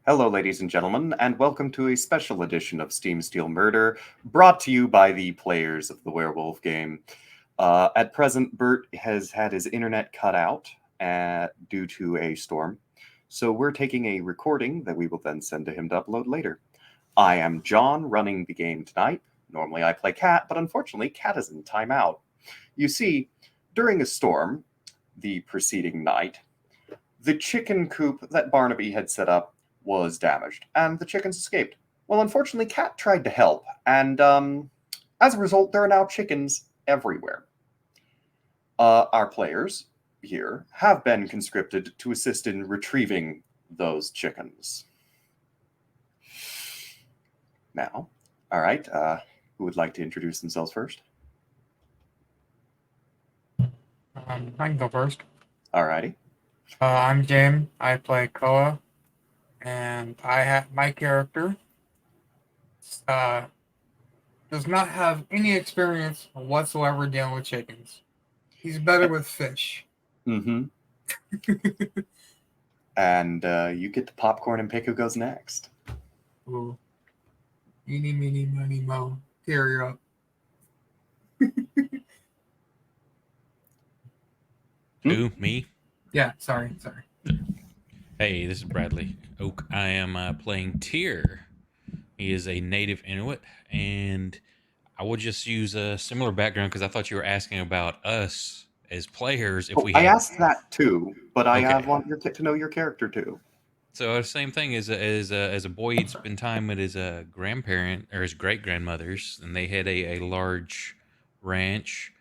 Hello, ladies and gentlemen, and welcome to a special edition of Steam Steel Murder, brought to you by the players of the Werewolf game. At present, Bert has had his internet cut out due to a storm, so we're taking a recording that we will then send to him to upload later. I am John, running the game tonight. Normally I play Cat, but unfortunately, Cat is in timeout. You see, during a storm the preceding night, the chicken coop that Barnaby had set up was damaged, and the chickens escaped. Well, unfortunately, Cat tried to help, and as a result, there are now chickens everywhere. Our players here have been conscripted to assist in retrieving those chickens. Now, all right, who would like to introduce themselves first? I can go first. All righty. I'm James. I play Koa, and I have my character uh, does not have any experience whatsoever dealing with chickens. He's better with fish. Mm-hmm. And you get the popcorn and pick who goes next. Ooh. Eeny, meeny, miny, mo. Carry up. Who? Me? Yeah, sorry. Hey, this is Bradley Oak. I am playing Tyr. He is a native Inuit, and I will just use a similar background because I thought you were asking about us as players if Oh, we I had. asked that too, but I Okay. want to know your character too. So same thing as a boy, he'd spend time with his grandparent or his great grandmothers, and they had a large ranch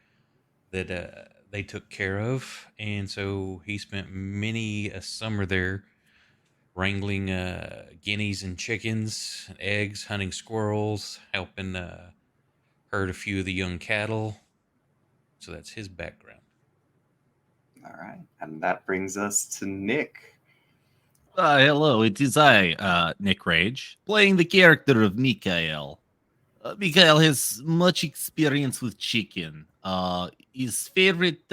that they took care of, and so he spent many a summer there wrangling guineas and chickens and eggs, hunting squirrels, helping herd a few of the young cattle. So that's his background. All right, and that brings us to Nick. Hello, it is I, Nick Rage, playing the character of Mikael. Mikael has much experience with chicken. His favorite,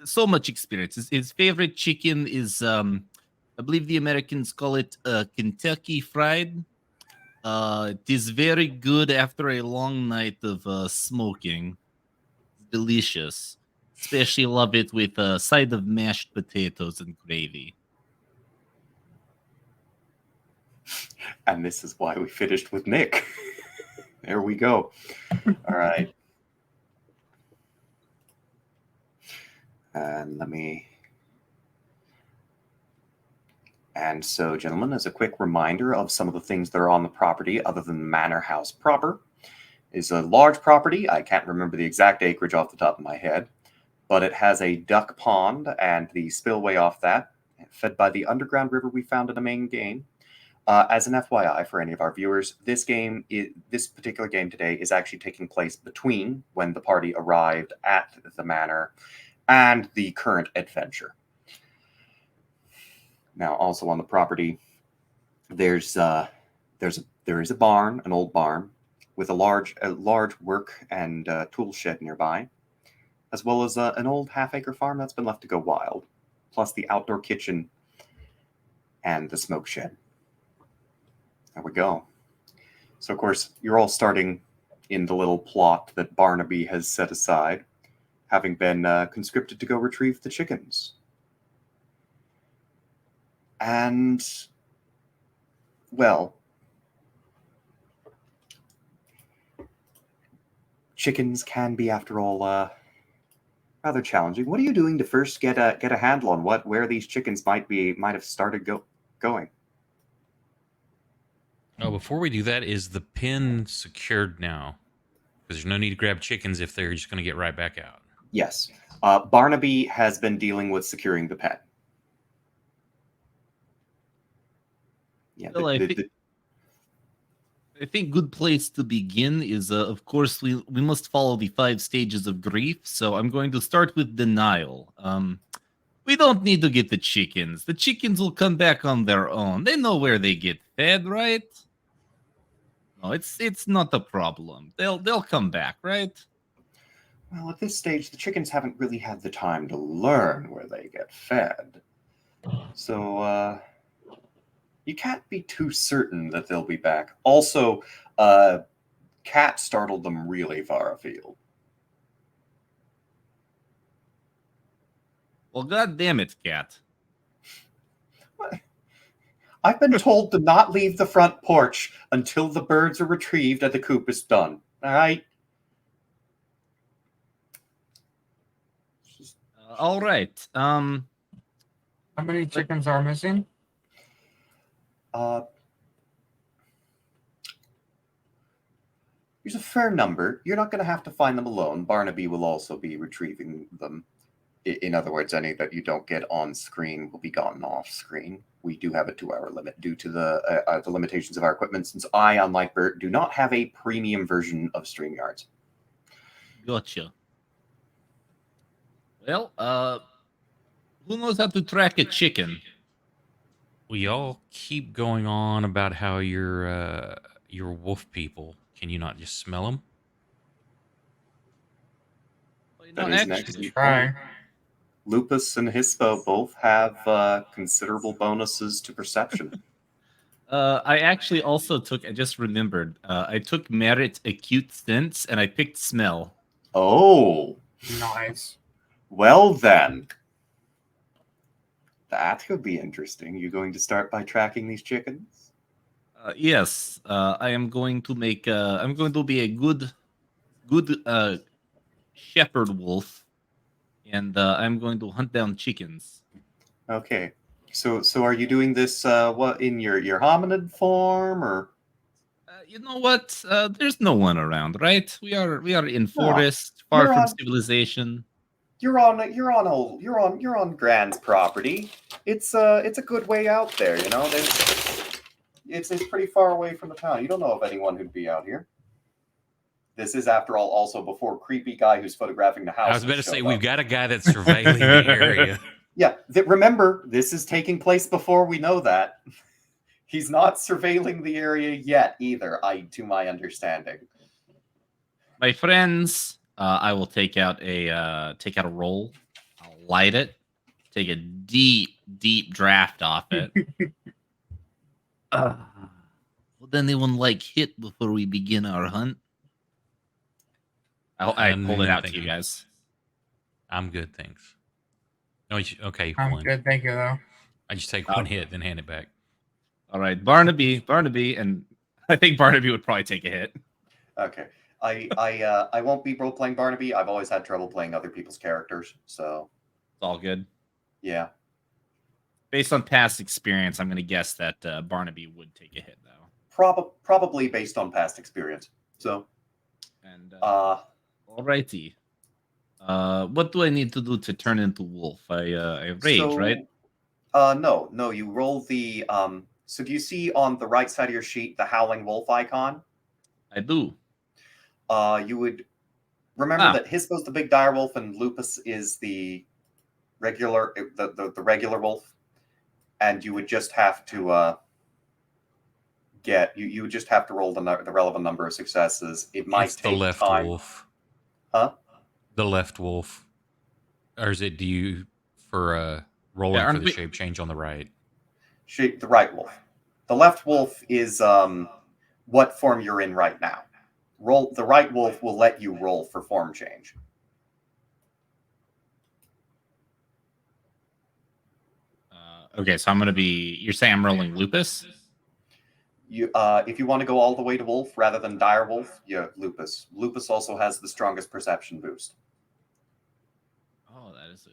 so much experience. His favorite chicken is, I believe the Americans call it Kentucky Fried. It is very good after a long night of smoking. Delicious. Especially love it with a side of mashed potatoes and gravy. And this is why we finished with Nick. There we go. All right. And let me. And so, gentlemen, as a quick reminder of some of the things that are on the property, other than the manor house proper, is a large property. I can't remember the exact acreage off the top of my head, but it has a duck pond and the spillway off that, fed by the underground river we found in the main game. As an FYI for any of our viewers, this particular game today is actually taking place between when the party arrived at the manor and the current adventure. Now, also on the property, there is a barn, an old barn, with a large work and tool shed nearby, as well as an old half-acre farm that's been left to go wild, plus the outdoor kitchen and the smoke shed. There we go. So, of course, you're all starting in the little plot that Barnaby has set aside, having been conscripted to go retrieve the chickens. And, well, chickens can be, after all, rather challenging. What are you doing to first get a handle on where these chickens might have started going? Oh, before we do that, is the pen secured now? Because there's no need to grab chickens if they're just going to get right back out. Yes. Barnaby has been dealing with securing the pen. Yeah. Well, I think good place to begin is, of course, we must follow the 5 stages of grief. So I'm going to start with denial. We don't need to get the chickens. The chickens will come back on their own. They know where they get fed, right? No, it's not a problem. They'll come back, right? Well, at this stage, the chickens haven't really had the time to learn where they get fed. So, You can't be too certain that they'll be back. Also, Cat startled them really far afield. Well, god damn it, Cat. I've been told to not leave the front porch until the birds are retrieved and the coop is done. All right? All right. How many chickens are missing? There's a fair number. You're not going to have to find them alone. Barnaby will also be retrieving them. In other words, any that you don't get on screen will be gotten off screen. We do have a 2-hour limit due to the limitations of our equipment, since I, unlike Bert, do not have a premium version of StreamYards. Gotcha. Well, who knows how to track a chicken? We all keep going on about how you're wolf people. Can you not just smell them? That is an excellent Try. point. Lupus and Hispo both have considerable bonuses to perception. I actually also took, I just remembered, I took Merit Acute Sense and I picked Smell. Oh, Nice. well then. That could be interesting. You going to start by tracking these chickens? Yes, I am going to make, I'm going to be a good shepherd wolf, and I'm going to hunt down chickens. Okay. So are you doing this what in your hominid form, or You know what? There's no one around, right? We are in No, forest, far you're from on- civilization. you're on Grand's property. It's a good way out there, you know. It's pretty far away from the town. You don't know of anyone who'd be out here. This is, after all, also before creepy guy who's photographing the house. I was about to say, showed we've up. got a guy that's surveilling the area. Yeah, remember, this is taking place before we know that. He's not surveilling the area yet either, to my understanding. My friends, I will take out a roll. I'll light it. Take a deep draft off it. Would anyone like hit before we begin our hunt? I pulled it out to you guys. I'm good, thanks. No, okay, I'm one. good, thank you though. I just take one hit, then hand it back. All right, Barnaby, and I think Barnaby would probably take a hit. Okay. I won't be role playing Barnaby. I've always had trouble playing other people's characters, so It's all good. yeah. Based on past experience, I'm going to guess that Barnaby would take a hit, though. Probably based on past experience. So, And alrighty. What do I need to do to turn into wolf? I rage, right? No. You roll the So do you see on the right side of your sheet the howling wolf icon? I do. You would remember that Hispo's the big dire wolf and Lupus is the regular the regular wolf, and you would just have to you would just have to roll the relevant number of successes. It might It's take the left time. wolf. Huh? The left wolf. Or is it for rolling for the shape change on the right? The right wolf. The left wolf is what form you're in right now. The right wolf will let you roll for form change. Okay, so I'm going to be... You're saying I'm rolling Lupus? If you want to go all the way to wolf rather than dire wolf, Lupus. Lupus also has the strongest perception boost. Oh, that is a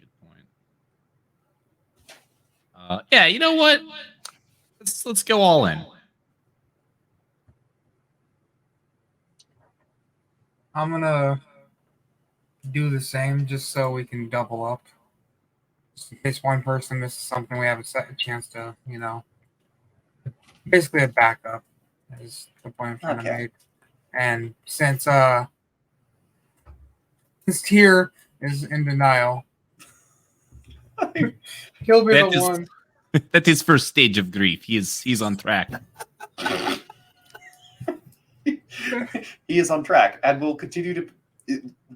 good point. Yeah, you know what? Let's go all in. I'm gonna do the same just so we can double up. Just in case one person misses something, we have a chance to, basically a backup is the point I'm trying to make. And since this tier is in denial, he'll be the one. That's his first stage of grief. He's on track. He is on track and will continue to.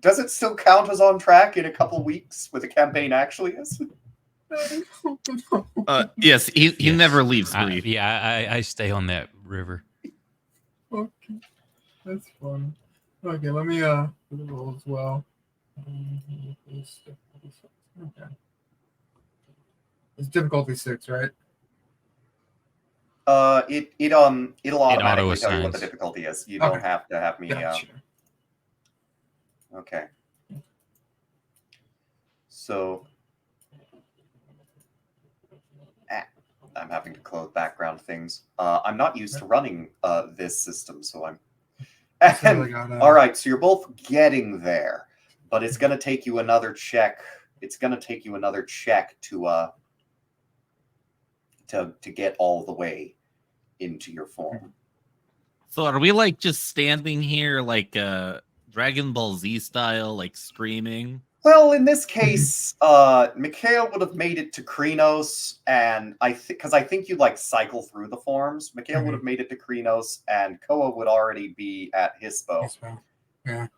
Does it still count as on track in a couple weeks where the campaign actually is? Yes, he Yes. never leaves I, grief. yeah, I stay on that river. Okay, that's fun. Okay, let me do the roll as well. Okay, it's difficulty 6, right? It'll automatically tell you what the auto-assigns. difficulty is. You Okay. don't have to have me. Gotcha. Okay. So I'm having to close background things. I'm not used to running this system, so I'm. So I got, All right, so you're both getting there, but it's going to take you another check. It's going to take you another check to get all the way into your form. So are we like just standing here like Dragon Ball Z style, like screaming? Well, in this case, Mikhail would have made it to Krenos, and because I think you like cycle through the forms. Mikhail would have made it to Krenos, and Koa would already be at Hispo. Yes, well, yeah.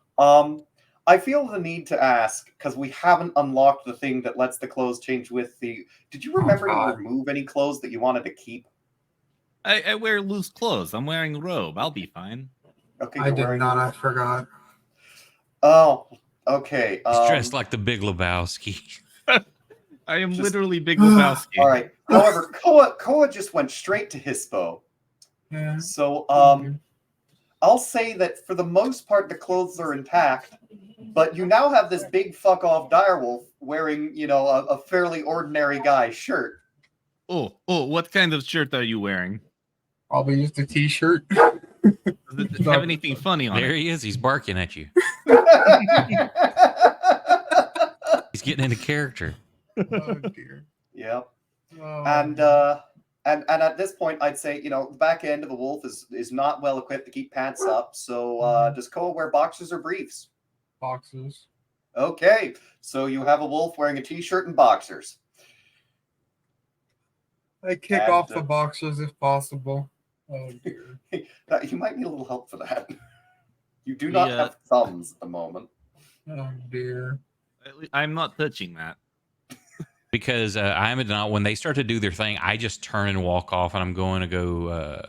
I feel the need to ask because we haven't unlocked the thing that lets the clothes change with the. Did you remember to God. remove any clothes that you wanted to keep? I wear loose clothes. I'm wearing a robe. I'll be fine. Okay, I you're did wearing- not. I forgot. Oh, okay. He's dressed like the Big Lebowski. I am Just- literally Big Lebowski. All right. However, Koa just went straight to Hispo. Yeah. So I'll say that for the most part the clothes are intact, but you now have this big fuck off direwolf wearing, a fairly ordinary guy's shirt. Oh, what kind of shirt are you wearing? Probably just a T-shirt. Does it have anything funny on There it? he is. He's barking at you. He's getting into character. Oh dear. Yep. Oh, And at this point, I'd say the back end of a wolf is not well equipped to keep pants up. So does Koa wear boxers or briefs? boxes. Okay, so you have a wolf wearing a t-shirt and boxers. I kick And, off the boxes if possible. Oh dear. You might need a little help for that. You do not Yeah. have thumbs at the moment. Oh dear. I'm not touching that. Because I'm not, when they start to do their thing, I just turn and walk off, and I'm going to go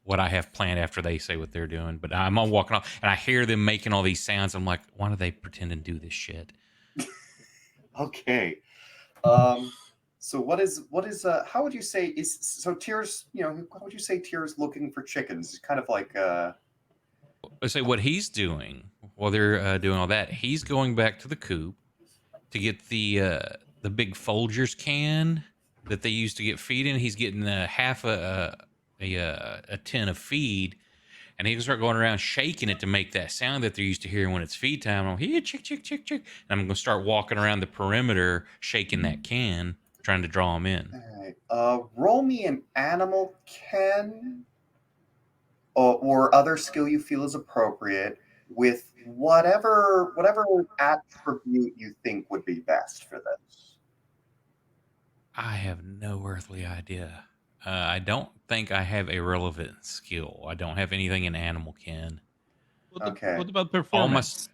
what I have planned after they say what they're doing. But I'm all walking off, and I hear them making all these sounds. I'm like, why do they pretend to do this shit? Okay. So what is how would you say Tears, how would you say Tears looking for chickens? It's kind of like I say what he's doing while they're doing all that. He's going back to the coop to get the big Folgers can that they used to get feed in. He's getting half a tin of feed, and he can start going around shaking it to make that sound that they're used to hearing when it's feed time. I'm here, chick, chick, chick, chick, and I'm gonna start walking around the perimeter shaking that can, trying to draw them in. all right. Roll me an animal can or other skill you feel is appropriate with whatever attribute you think would be best for this. I have no earthly idea. I don't think I have a relevant skill. I don't have anything in animal kin. Okay. What about performance?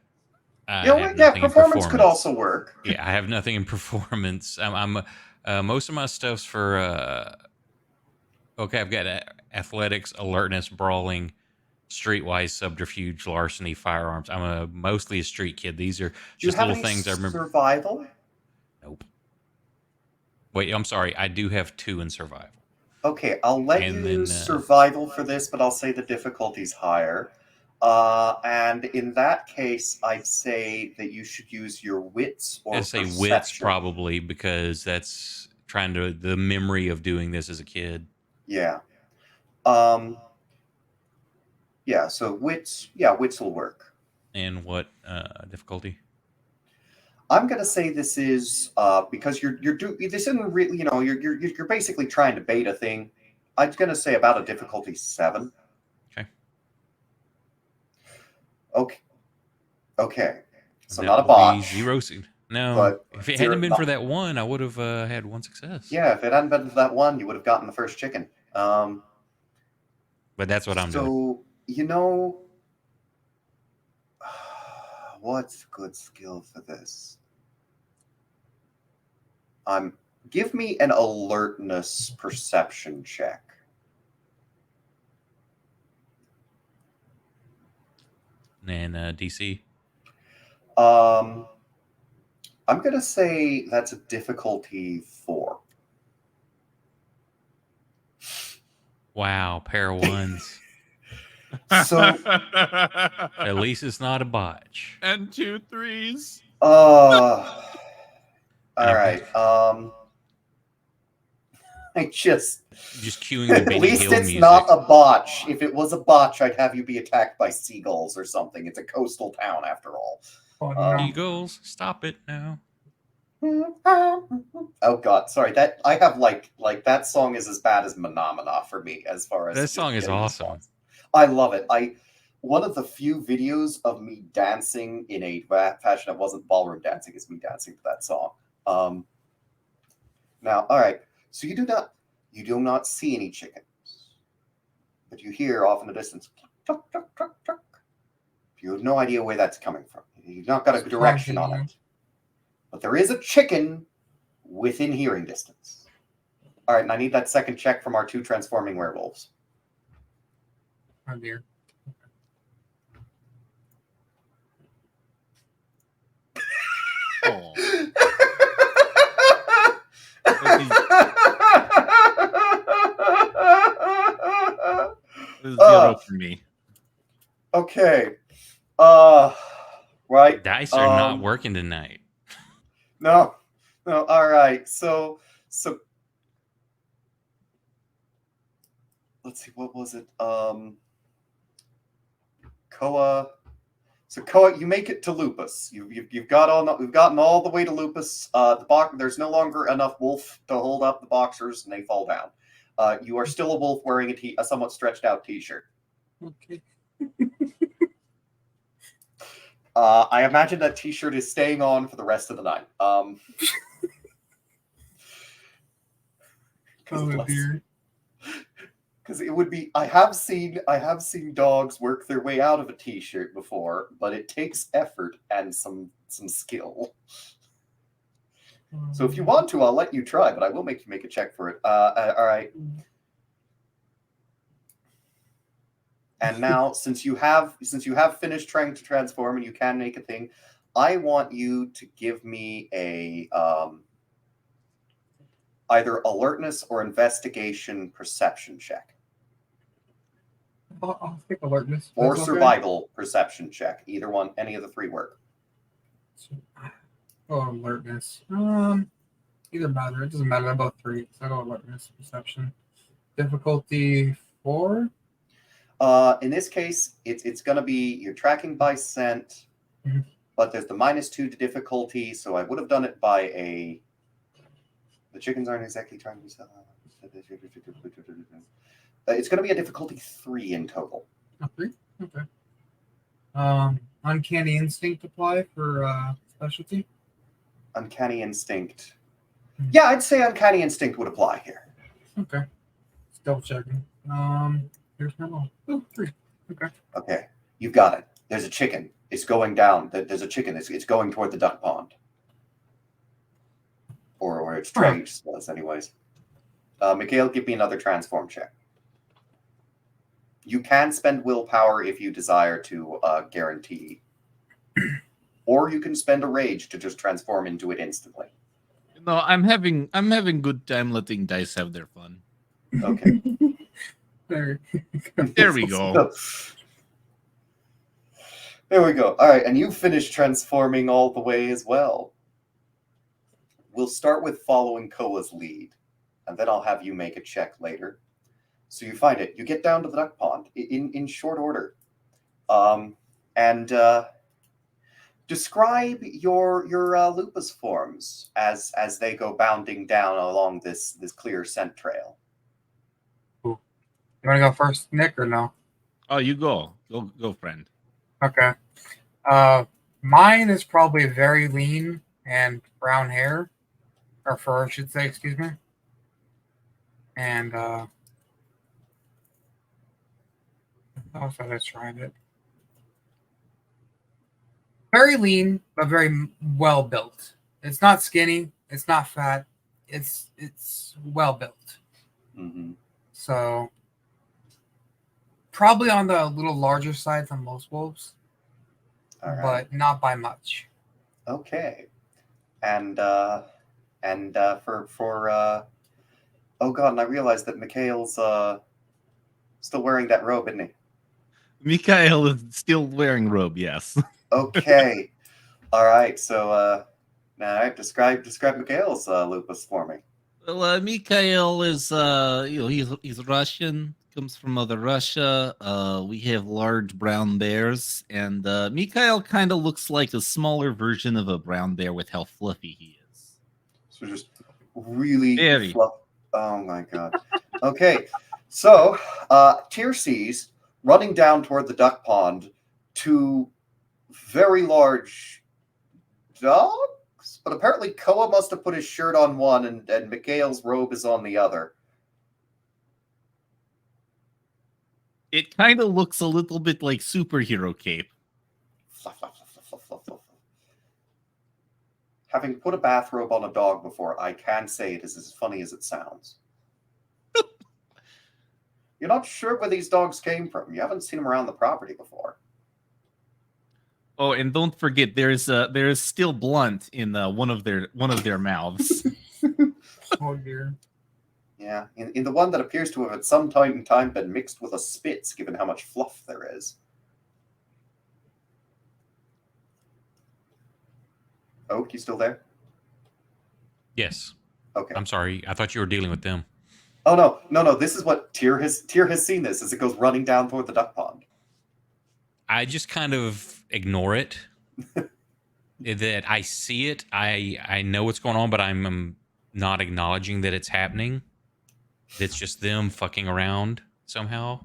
I Yeah, have nothing in performance could also work. Yeah, I have nothing in performance. I'm most of my stuff's for okay. I've got athletics, alertness, brawling, streetwise, subterfuge, larceny, firearms. I'm mostly a street kid. These are Do you just have little any things I remember. survival? Nope. Wait, I'm sorry. I do have 2 in survival. Okay, I'll let And you then, survival for this, but I'll say the difficulty's higher. And in that case, I'd say that you should use your wits or I say wits perception. probably because that's trying to the memory of doing this as a kid. Yeah. Yeah. So wits will work. And what difficulty? I'm gonna say this is because this isn't really you're basically trying to bait a thing. I'm gonna say about a difficulty 7. Okay. Okay. So That not a will be botch. 0. No, but if it zero- hadn't been not- for that one, I would have had 1 success. Yeah, if it hadn't been for that one, you would have gotten the first chicken. But that's what I'm doing. So what's a good skill for this? Give me an alertness perception check. And DC. I'm going to say that's a difficulty 4. Wow, pair of ones. So, At least it's not a botch. And 2 3s. all I- right. I just Just queuing the at Benny least Hill it's music. not a botch. If it was a botch, I'd have you be attacked by seagulls or something. It's a coastal town after all. Oh, no. Eagles, stop it now. Oh God, sorry. That I have like that song is as bad as Menomina for me as far as That song is getting awesome. response. I love it. One of the few videos of me dancing in a fashion that wasn't ballroom dancing is me dancing to that song. Now, all right. So you do not see any chickens, but you hear off in the distance cluck, cluck, cluck, cluck. You have no idea where that's coming from. You've not got a direction on it. But there is a chicken within hearing distance. All right, and I need that second check from our 2 transforming werewolves. Oh dear. Oh. 0 for me. Okay. Right. Dice are not working tonight. No. All right. So let's see. What was it? Koa. So Koa, you make it to Lupus. We've gotten all the way to Lupus. There's no longer enough wolf to hold up the boxers, and they fall down. You are still a wolf wearing a somewhat stretched out T-shirt. Okay. I imagine that T-shirt is staying on for the rest of the night. Oh dear. Because it would be, I have seen dogs work their way out of a T-shirt before, but it takes effort and some skill. So if you want to, I'll let you try, but I will make you make a check for it. All right. And now, since you have finished trying to transform and you can make a thing, I want you to give me a either alertness or investigation perception check. I'll take alertness. Or That's survival perception check. Either one, any of the 3 work. Okay. Oh, alertness. Either matter. It doesn't matter. They're both 3. So I go alertness, perception. Difficulty 4. In this case, it's going to be you're tracking by scent, but there's the -2 to difficulty, so I would have done it by a. The chickens aren't exactly trying to be. It's going to be a difficulty 3 in total. Oh, 3? Okay. Uncanny instinct apply for specialty. Uncanny instinct. Yeah, I'd say uncanny instinct would apply here. Okay. Just double checking. Here's my roll. Oh, 3. Okay. Okay, you've got it. There's a chicken. It's going down. There's a chicken. It's going toward the duck pond. Or its trade was, anyways. Mikhail, give me another transform check. You can spend willpower if you desire to guarantee. Or you can spend a rage to just transform into it instantly. No, I'm having good time letting dice have their fun. Okay. There. There we go. There we go. All right, and you finished transforming all the way as well. We'll start with following Koa's lead, and then I'll have you make a check later. So you find it. You get down to the duck pond in short order. Describe your lupus forms as they go bounding down along this clear scent trail. You want to go first, Nick, or no? Oh, you go, friend. Okay. Mine is probably very lean and brown hair, or fur, I should say. Excuse me. And how should I describe it? Very lean, but very well built. It's not skinny. It's not fat. it's well built. Mm-hmm. So probably on the little larger side than most wolves, All right. but not by much. Okay. And for oh god, and I realized that Mikhail's still wearing that robe, isn't he? Mikhail is still wearing robe, yes. Okay. All right. So now describe Mikhail's lupus for me. Well, Mikhail is, he's Russian, comes from Mother Russia. We have large brown bears, and Mikhail kind of looks like a smaller version of a brown bear with how fluffy he is. So just really Very. Oh my god. Okay. So Tyr sees running down toward the duck pond two very large dogs, but apparently Koa must have put his shirt on one and Mikhail's robe is on the other. It kind of looks a little bit like superhero cape. Fluff, fluff, fluff, fluff, fluff, fluff, fluff. Having put a bathrobe on a dog before, I can say it is as funny as it sounds. You're not sure where these dogs came from. You haven't seen them around the property before. Oh, and don't forget, there is still blunt in one of their mouths. Oh dear. Yeah, in the one that appears to have at some time in time been mixed with a Spitz, given how much fluff there is. Oh, you still there? Yes. Okay. I'm sorry. I thought you were dealing with them. Oh no! This is what Tyr has seen this as it goes running down toward the duck pond. I just kind of ignore it. That I see it. I know what's going on, but I'm not acknowledging that it's happening. It's just them fucking around somehow.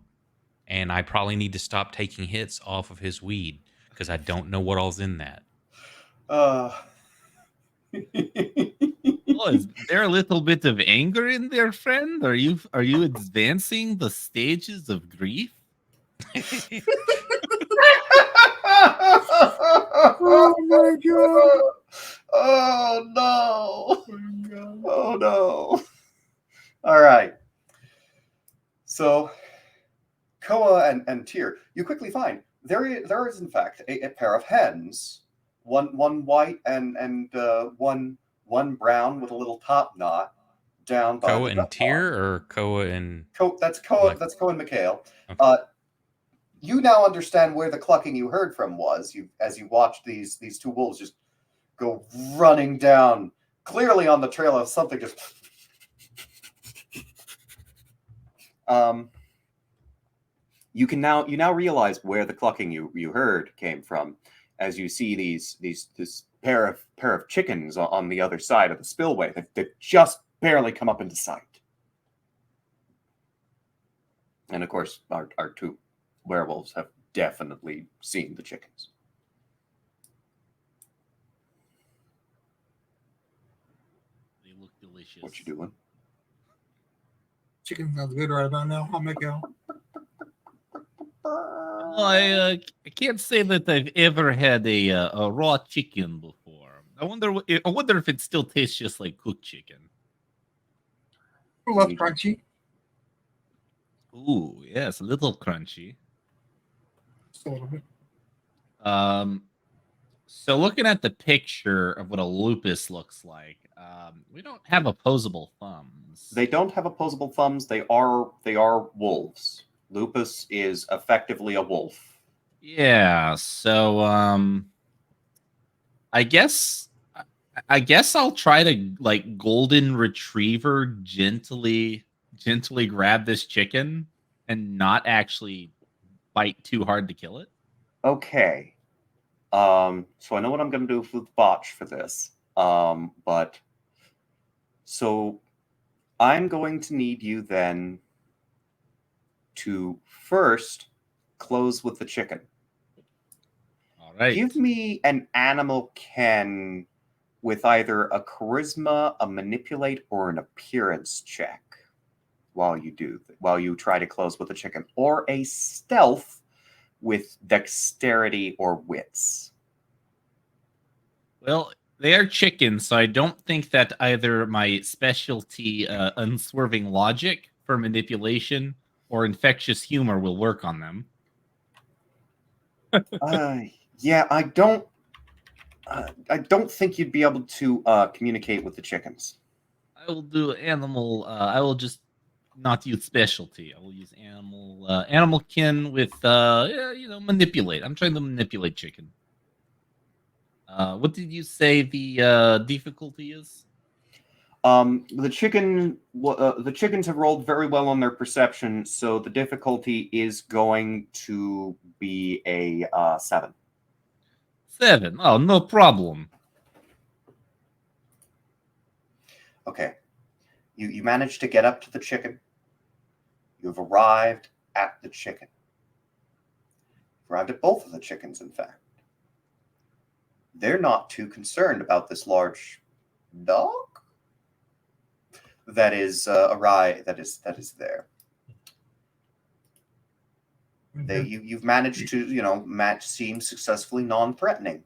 And I probably need to stop taking hits off of his weed because I don't know what all's in that. Oh, is there a little bit of anger in there, friend? Are you advancing the stages of grief? Oh my god. Oh no! Oh no! All right. So, Koa and Tyr, you quickly find there is in fact a pair of hens, one white and one brown with a little top knot down by Koa the and duck Tyr pond. or Koa and That's Koa. Like- That's Koa and Mikhail. Okay. You now understand where the clucking you heard from was. As you watched these two wolves just go running down, clearly on the trail of something. Just you now realize where the clucking you heard came from, as you see this pair of chickens on the other side of the spillway that just barely come up into sight. And of course, our two werewolves have definitely seen the chickens. They look delicious. What you doing? Chicken sounds good right about now. I'll make it. Well, I can't say that I've ever had a raw chicken before. I wonder if it still tastes just like cooked chicken. Less crunchy. Ooh, yes, a little crunchy. Just a little bit. So looking at the picture of what a lupus looks like, we don't have opposable thumbs. They don't have opposable thumbs. They are wolves. Lupus is effectively a wolf. Yeah, so I guess I'll try to like golden retriever gently grab this chicken and not actually bite too hard to kill it. Okay. So I know what I'm going to do with Botch for this. But so I'm going to need you then to first close with the chicken. All right. Give me an animal ken with either a charisma, a manipulate, or an appearance check while you try to close with the chicken, or a stealth with dexterity or wits. Well, They are chickens, so I don't think that either my specialty, unswerving logic for manipulation or infectious humor will work on them. Yeah, I don't think you'd be able to communicate with the chickens. I will do animal. I will just not use specialty. I will use animal kin with manipulate. I'm trying to manipulate chicken. What did you say the difficulty is? The chickens have rolled very well on their perception, so the difficulty is going to be a 7. 7. Oh, no problem. Okay, you managed to get up to the chicken. You've arrived at the chicken. Arrived at both of the chickens, in fact. They're not too concerned about this large dog that is that is there. You've managed to match seem successfully non-threatening.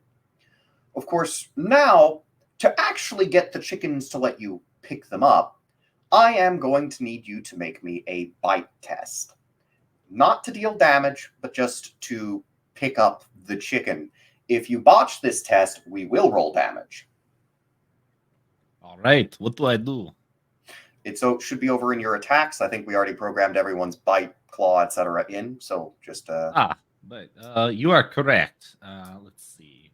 Of course, now to actually get the chickens to let you pick them up, I am going to need you to make me a bite test. Not to deal damage, but just to pick up the chicken. If you botch this test, we will roll damage. All right. What do I do? It should be over in your attacks. I think we already programmed everyone's bite, claw, etc. in. So just but you are correct. Let's see.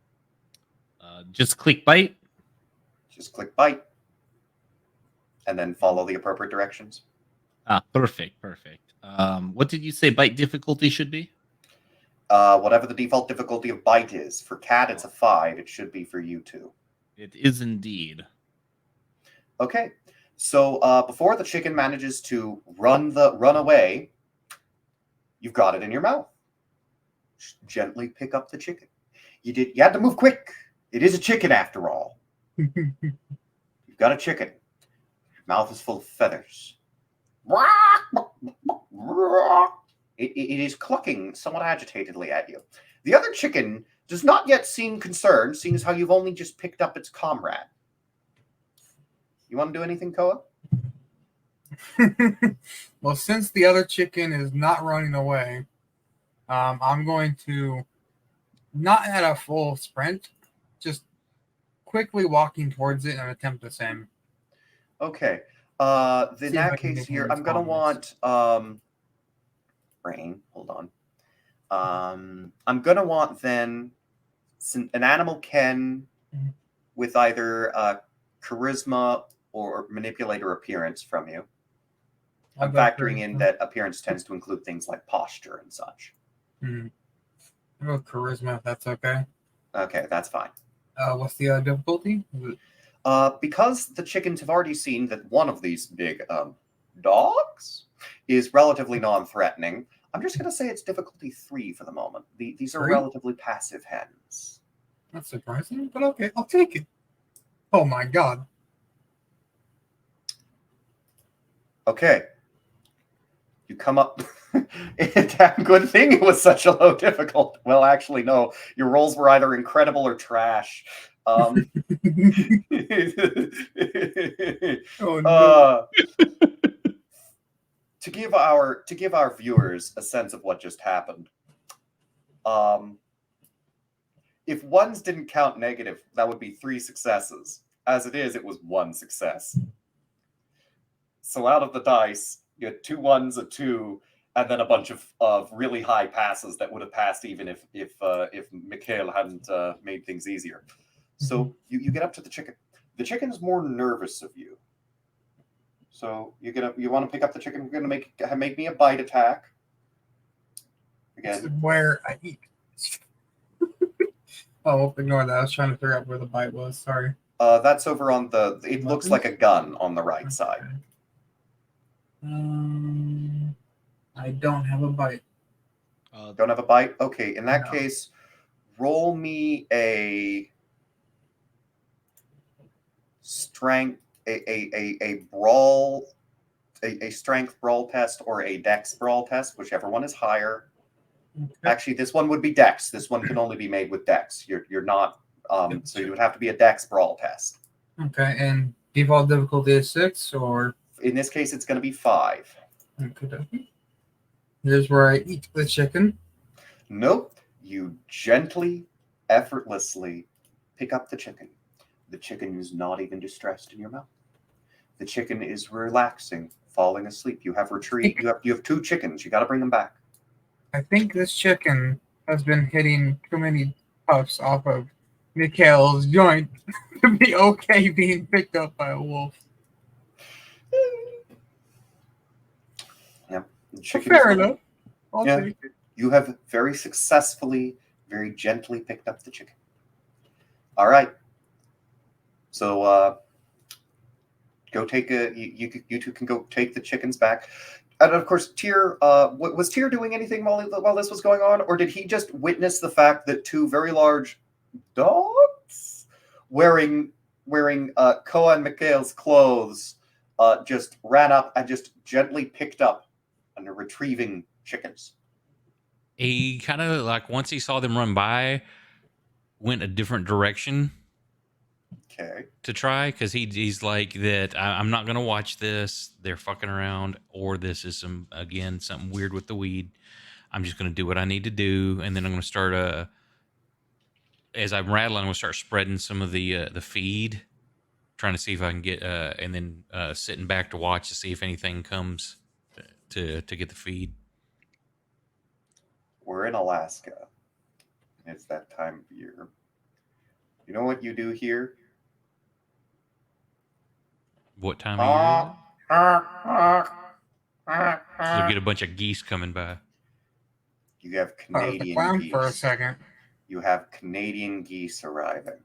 Just click bite. Just click bite, and then follow the appropriate directions. Perfect. What did you say bite difficulty should be? Whatever the default difficulty of bite is. For cat, it's a 5. It should be for you too. It is indeed. Okay. So before the chicken manages to run away, you've got it in your mouth. Just gently pick up the chicken. You had to move quick. It is a chicken after all. You've got a chicken. Your mouth is full of feathers. It is clucking somewhat agitatedly at you. The other chicken does not yet seem concerned, seeing as how you've only just picked up its comrade. You want to do anything, Koa? Well, since the other chicken is not running away, I'm going to, not at a full sprint, just quickly walking towards it and attempt the same. Okay. In that case here, I'm going to want... Brain, hold on. I'm going to want then an animal ken with either charisma or manipulator appearance from you. I'm factoring in that appearance tends to include things like posture and such. I'll go charisma if that's okay. Okay, that's fine. What's the difficulty? Because the chickens have already seen that one of these big dogs is relatively non-threatening, I'm just going to say it's difficulty 3 for the moment. These are 3? relatively passive hens. That's surprising, but okay, I'll take it. Oh my god. Okay. You come up. Damn good thing it was such a low difficult. Well, actually, no. Your rolls were either incredible or trash. Oh no. To give our viewers a sense of what just happened, if ones didn't count negative, that would be 3 successes. As it is, it was 1 success. So out of the dice, you had 2 1s, a 2, and then a bunch of really high passes that would have passed even if Mikhail hadn't made things easier. So you get up to the chicken. The chicken is more nervous of you. So you want to pick up the chicken. We're going to make me a bite attack. Again, This is where I eat. Oh, ignore that. I was trying to figure out where the bite was. Sorry. that's over on the. It looks like a gun on the right side. I don't have a bite. Don't have a bite? Okay, in that case, roll me a strength, a brawl, a strength brawl test or a dex brawl test, whichever one is higher. Okay. Actually, this one would be dex. This one can only be made with dex. You're not So it would have to be a Dex Brawl test. Okay, and default difficulty is 6, or In this case, it's going to be 5. okay. Here's where I eat the chicken. Nope. You gently, effortlessly pick up the chicken. The chicken is not even distressed in your mouth. The chicken is relaxing, falling asleep. You have retrieved. You have 2 chickens. You got to bring them back. I think this chicken has been hitting too many puffs off of Mikhail's joint to be okay being picked up by a wolf. Yep. The chicken Fair is- enough. I'll Yeah. take it. You have very successfully, very gently picked up the chicken. All right. So go take you two can go take the chickens back. And of course, Tyr, was Tyr doing anything while this was going on, or did he just witness the fact that 2 very large dogs wearing Koa and Mikhail's clothes just ran up and just gently picked up and are retrieving chickens? He kind of like once he saw them run by, went a different direction Okay. to try because he's like that. I'm not gonna watch this. They're fucking around, or this is something weird with the weed. I'm just gonna do what I need to do, and then I'm gonna start as I'm rattling, I'm gonna start spreading some of the feed, trying to see if I can get and then sitting back to watch to see if anything comes to get the feed. We're in Alaska. It's that time of year. You know what you do here? What time of year? You'll get a bunch of geese coming by. You have I was the Canadian clown geese. for a second. You have Canadian geese arriving.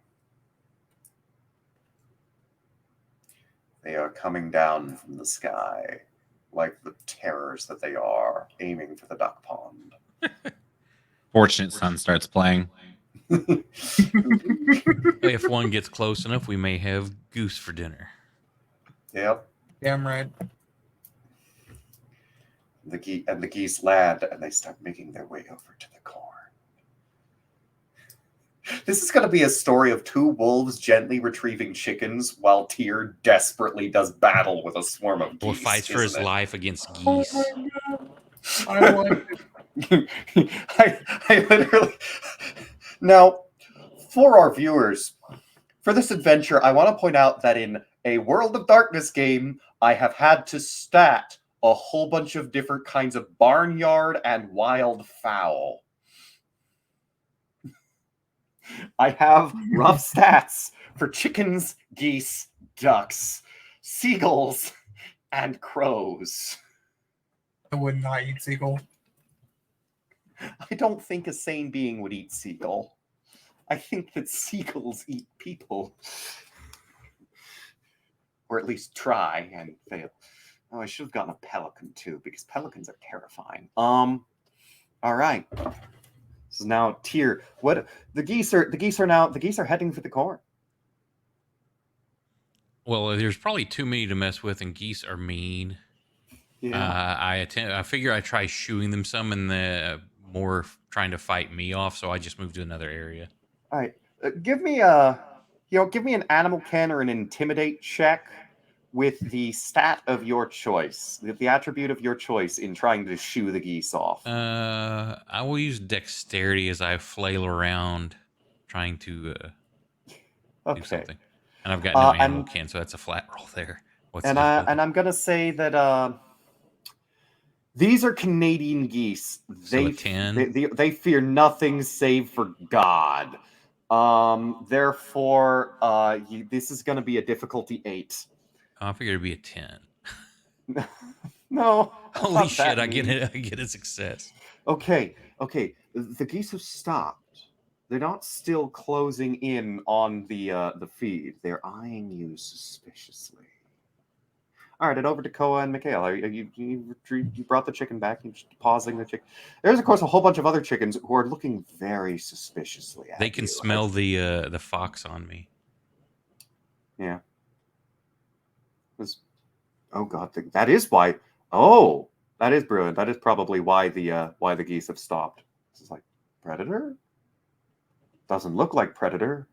They are coming down from the sky like the terrors that they are, aiming for the duck pond. Fortunate Son starts playing. If one gets close enough, we may have goose for dinner. Yep. Damn right. The geese land and they start making their way over to the corn. This is going to be a story of 2 wolves gently retrieving chickens while Tyr desperately does battle with a swarm of geese. Or fights for his isn't it? life against Oh geese. my god. I like it. I literally. Now, for our viewers, for this adventure, I want to point out that in a World of Darkness game, I have had to stat a whole bunch of different kinds of barnyard and wild fowl. I have rough stats for chickens, geese, ducks, seagulls, and crows. I would not eat seagull. I don't think a sane being would eat seagull. I think that seagulls eat people. Or at least try and fail. Oh, I should have gotten a pelican too, because pelicans are terrifying. All right. So now Tyr, what the geese are heading for the corn. Well, there's probably too many to mess with, and geese are mean. Yeah. I figure I try shooing them some, and the more trying to fight me off. So I just moved to another area. All right. Give me give me an animal ken or an intimidate check with the stat of your choice, the attribute of your choice in trying to shoo the geese off. I will use dexterity as I flail around, trying to do Okay. something. And I've got no animal and- kin, so that's a flat roll there. What's And the I'm gonna say that these are Canadian geese. So a 10? They fear nothing save for God. Therefore, this is gonna be a difficulty 8. I figured it'd be a 10. No. Holy not shit! that I get mean. it. I get a success. Okay. The geese have stopped. They're not still closing in on the feed. They're eyeing you suspiciously. All right, and over to Koa and Mikhail. You brought the chicken back. You're just pausing the chicken. There's of course a whole bunch of other chickens who are looking very suspiciously at They can you. smell the fox on me. Yeah. Oh god, that is why. Oh, that is brilliant. That is probably why the geese have stopped. This is like predator. Doesn't look like predator.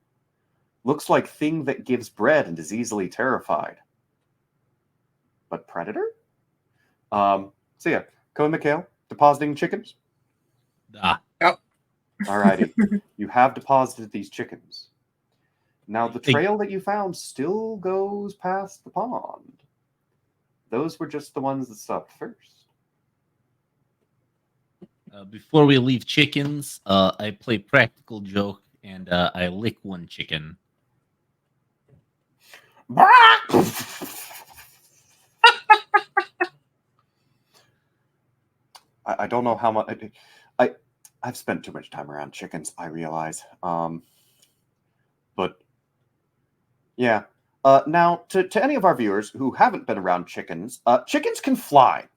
Looks like thing that gives bread and is easily terrified. But predator? So yeah, Ko and Mikhail, depositing chickens. Ah, Alrighty. You have deposited these chickens. Now the Hey. trail that you found still goes past the pond. Those were just the ones that stopped first. before we leave chickens, I play practical joke and I lick one chicken. I don't know how much I've spent too much time around chickens, I realize. But yeah. Now to any of our viewers who haven't been around chickens, chickens can fly.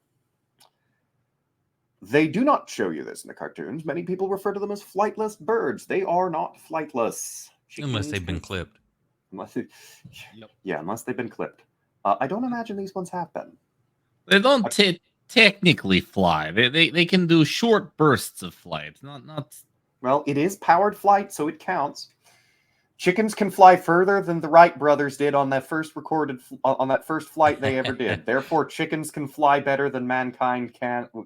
They do not show you this in the cartoons. Many people refer to them as flightless birds. They are not flightless. Unless Chickens they've been can- clipped. Unless Yep. yeah, unless they've been clipped. I don't imagine these ones have been. They don't technically fly. They can do short bursts of flight. Not. Well, it is powered flight, so it counts. Chickens can fly further than the Wright brothers did on that first on that first flight they ever did. Therefore, chickens can fly better than mankind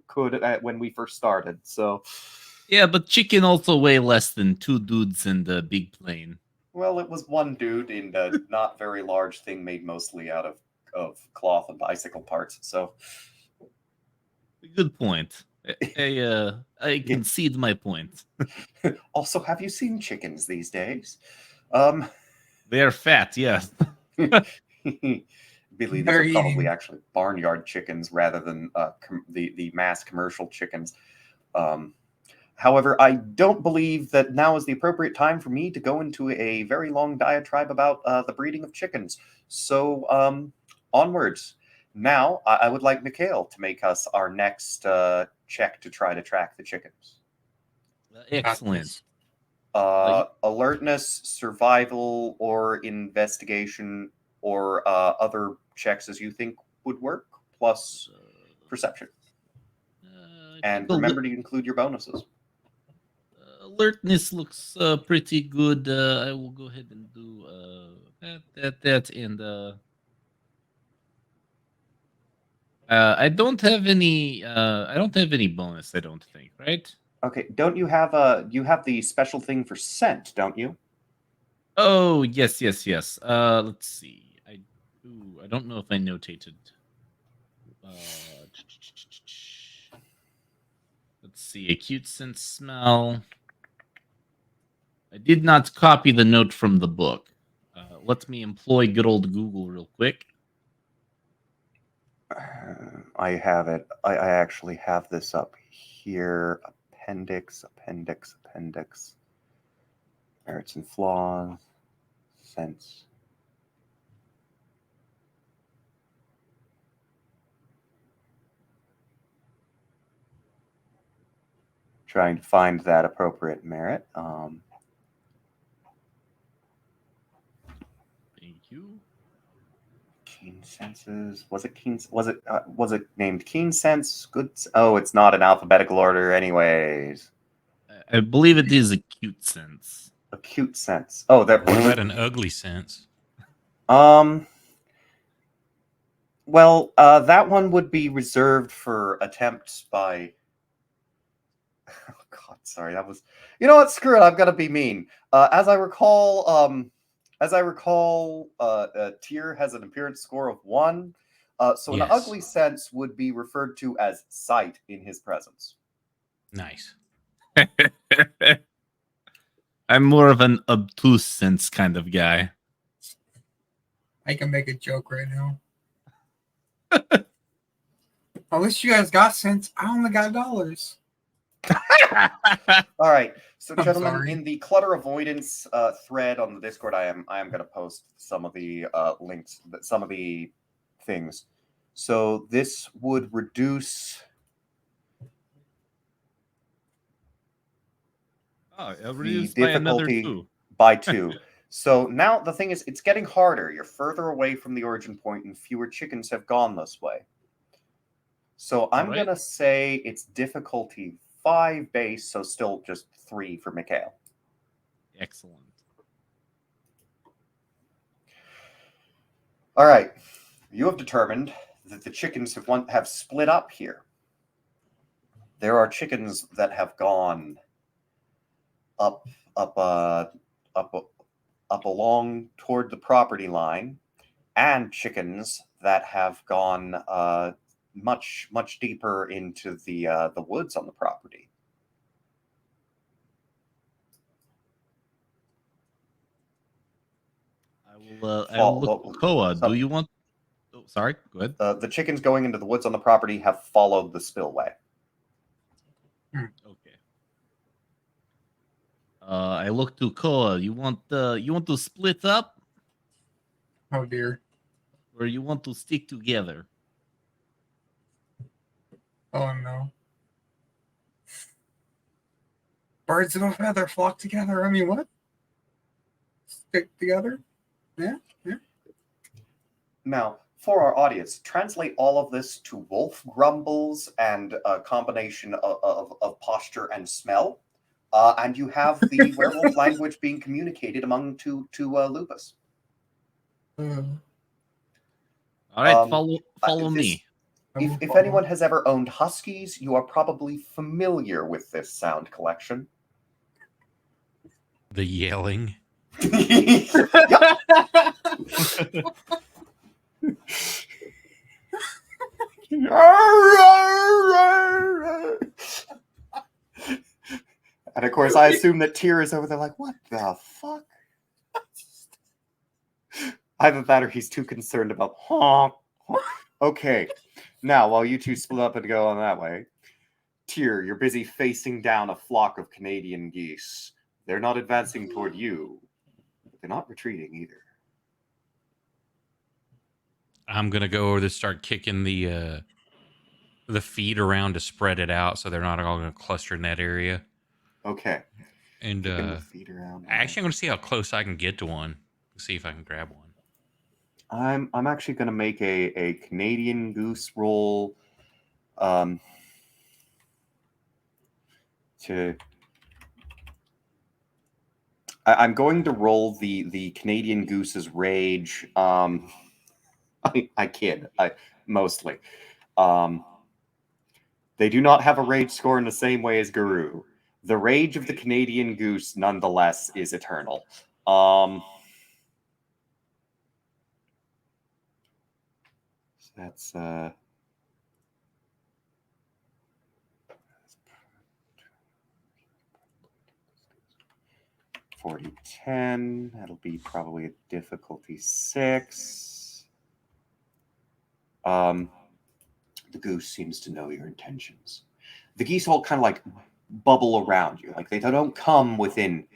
could when we first started. So, Yeah, but chicken also weigh less than two dudes in the big plane. well, it was one dude in a not very large thing made mostly out of cloth and bicycle parts. So, Good point. I concede my point. also, have you seen chickens these days? They are fat, yes. Billy, these They're are probably eating. actually barnyard chickens rather than the mass commercial chickens. However, I don't believe that now is the appropriate time for me to go into a very long diatribe about the breeding of chickens. So, onwards. Now, I would like Mikhail to make us our next check to try to track the chickens. Excellent. Alertness, survival, or investigation, or other checks as you think would work, plus perception. I And think remember to include your bonuses. alertness looks pretty good. I will go ahead and do that, and I don't have any. I don't have any bonus. I don't think. Right? Okay, don't you have you have the special thing for scent, don't you? Oh yes. Let's see. I do. I don't know if I notated. Let's see. Acute sense smell. I did not copy the note from the book. Let me employ good old Google real quick. I have it. I actually have this up here. Appendix. Merits and flaws. Sense. Trying to find that appropriate merit. Thank you. Keen senses. Was it named Keen Sense? Good. Oh, it's not in alphabetical order, anyways. I believe it is acute sense. Acute sense. Oh, that. What about an ugly sense? Well, that one would be reserved for attempts by. Oh God, sorry. That was. You know what? Screw it. I've got to be mean. As I recall, Tyr has an appearance score of 1. So an Yes. ugly sense would be referred to as sight in his presence. Nice. I'm more of an obtuse sense kind of guy. I can make a joke right now. At least you guys got sense. I only got dollars. All right, so I'm gentlemen, sorry. in the clutter avoidance thread on the Discord, I am going to post some of the links, some of the things. So this would reduce. Oh, The reduced by another difficulty 2. by 2. So now the thing is, it's getting harder. You're further away from the origin point, and fewer chickens have gone this way. So I'm Right. going to say it's difficulty 5 base, so still just 3 for Mikhail. Excellent. All right. You have determined that the chickens have split up here. There are chickens that have gone up, up, up along toward the property line, and chickens that have gone much deeper into the woods on the property. I will look. Koa, do you want? Oh, sorry. Go ahead. The chickens going into the woods on the property have followed the spillway. Okay. I look to Koa. You want to split up, Oh dear. or you want to stick together? Oh no. Birds of a feather flock together. I mean, what? Stick together? Yeah. Now, for our audience, translate all of this to wolf grumbles and a combination of posture and smell, and you have the werewolf language being communicated among to Lupus. Uh, All right, Um, follow me. If anyone has ever owned huskies, you are probably familiar with this sound collection. The yelling. And of course, I assume that Tyr is over there like, what the fuck? Either that or he's too concerned about honk. Okay, now while you two split up and go on that way, Tyr, you're busy facing down a flock of Canadian geese. They're not advancing toward you, but they're not retreating either. I'm gonna go over to start kicking the feed around to spread it out so they're not all gonna cluster in that area. Okay. And Kicking the feet around. actually, I'm gonna see how close I can get to one. See if I can grab one. I'm actually going to make a Canadian goose roll I'm going to roll the Canadian goose's rage. I kid. Mostly. They do not have a rage score in the same way as Guru. The rage of the Canadian goose, nonetheless, is eternal. That's 40-10. That'll be probably a difficulty 6. The goose seems to know your intentions. The geese all kind of like bubble around you. Like they don't come within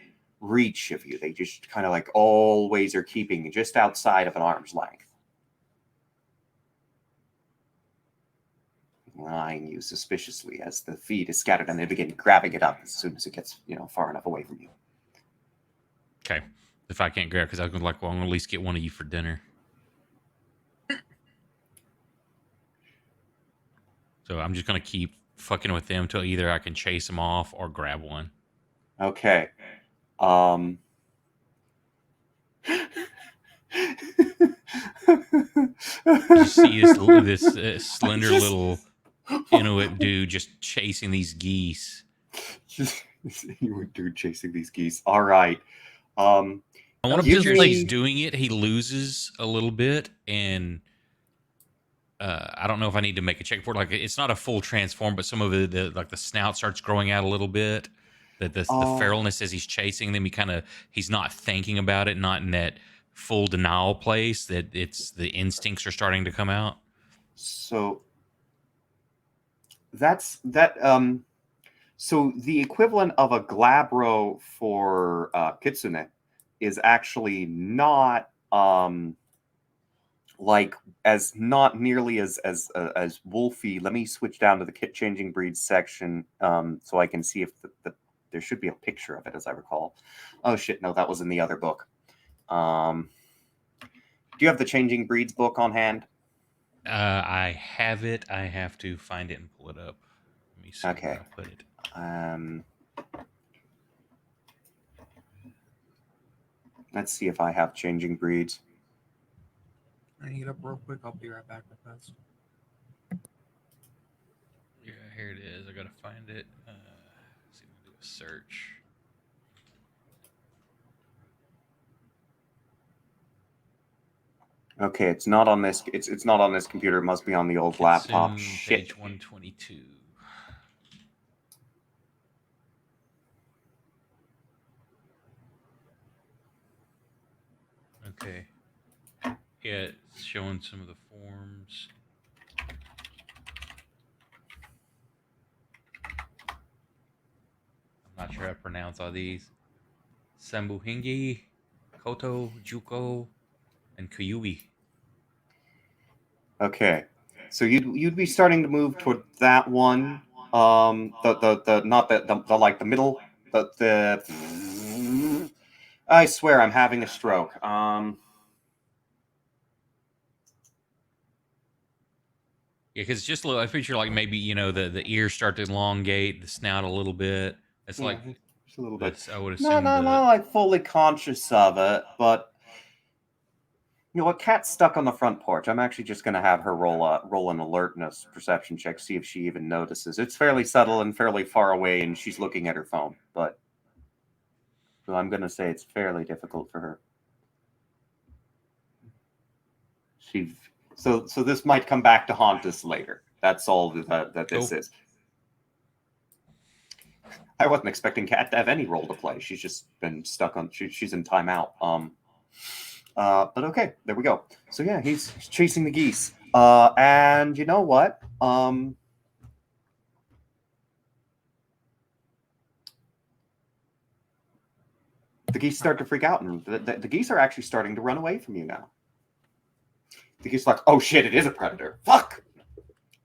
reach of you. They just kind of like always are keeping just outside of an arm's length. Eyeing you suspiciously as the feed is scattered, and they begin grabbing it up as soon as it gets, far enough away from you. Okay. If I can't grab, because I was like, well, I'm gonna at least get one of you for dinner. So I'm just gonna keep fucking with them till either I can chase them off or grab one. Okay. You see this slender little Inuit dude just chasing these geese. Inuit dude chasing these geese. All right. I want to Give picture he's me- doing it. He loses a little bit, and I don't know if I need to make a check for it. Like it's not a full transform, but some of the snout starts growing out a little bit. The feralness as he's chasing them, he's not thinking about it, not in that full denial place. That it's the instincts are starting to come out. So that's that. So the equivalent of a glabro for kitsune is actually not like as not nearly as wolfy. Let me switch down to the changing breeds section so I can see if there should be a picture of it, as I recall. Oh shit, no, that was in the other book. Do you have the changing breeds book on hand? I have it. I have to find it and pull it up. Let me see Okay. where I put it. Let's see if I have changing breeds. I need it up real quick. I'll be right back with this. Yeah, here it is. I gotta find it. See if I can do a search. Okay, it's not on this. It's not on this computer. It must be on the old laptop. Kitsune, Shit. page 122. Okay. Yeah, it's showing some of the forms. I'm not sure how to pronounce all these. Sambuhingi, Koto, Juko, and Kyui. Okay, so you'd be starting to move toward that one. The not the like the middle. The. I swear I'm having a stroke. Yeah, because just a little. I picture like maybe the ears start to elongate, the snout a little bit. It's like just a little bit. that's I would No, assume not like fully conscious of it, but you know what? Cat's stuck on the front porch. I'm actually just gonna have her roll an alertness perception check, see if she even notices. It's fairly subtle and fairly far away, and she's looking at her phone. But so I'm gonna say it's fairly difficult for her. So this might come back to haunt us later. That's all that this is. I wasn't expecting Kat to have any role to play. She's just been stuck on. She's in timeout. But okay, there we go. So yeah, he's chasing the geese. And you know what? The geese start to freak out, and the geese are actually starting to run away from you now. The geese are like, oh shit, it is a predator. Fuck!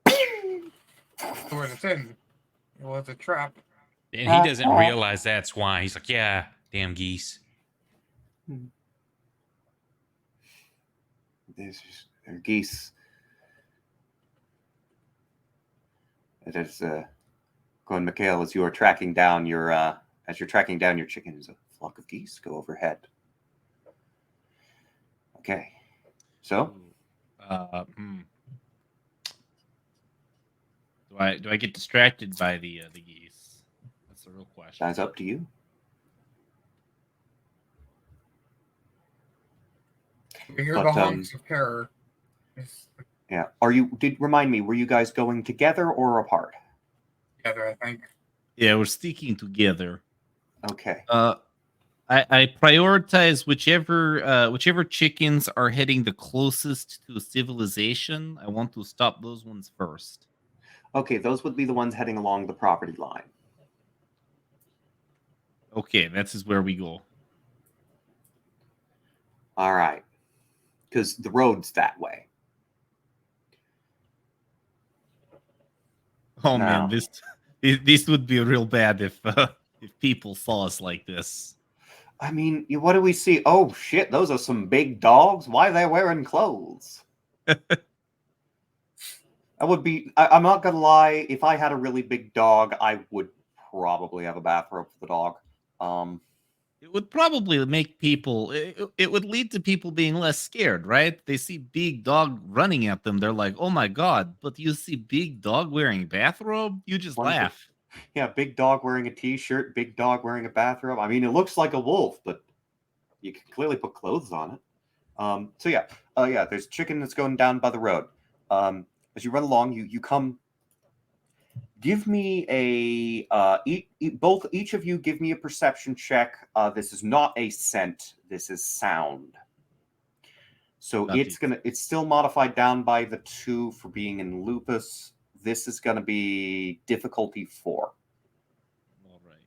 So what it's in. It was a trap. and he doesn't realize that's why. He's like, yeah, damn geese. They're geese. It is going, Mikhail, as you're tracking down your chickens, a flock of geese go overhead. Okay, so do I get distracted by the geese? That's the real question. that's up to you. We hear But, the honks of terror. Yeah. Remind me, were you guys going together or apart? Together, I think. Yeah, we're sticking together. Okay. I prioritize whichever chickens are heading the closest to civilization. I want to stop those ones first. Okay, those would be the ones heading along the property line. Okay, this is where we go. All right. Because the road's that way. Oh Now- man, this would be real bad if people saw us like this. I mean, what do we see? Oh shit, those are some big dogs. Why are they wearing clothes? I'm not gonna lie, if I had a really big dog, I would probably have a bathrobe for the dog. It would probably make people. It would lead to people being less scared, right? They see big dog running at them, they're like, "Oh my god!" But you see big dog wearing bathrobe, you just Wonderful. laugh. Yeah, big dog wearing a t-shirt, big dog wearing a bathrobe. I mean, it looks like a wolf, but you can clearly put clothes on it. So yeah, there's chicken that's going down by the road. As you run along, you come. Give me each of you give me a perception check. This is not a scent. This is sound. So Got it's still modified down by the 2 for being in lupus. This is gonna be difficulty 4. All right.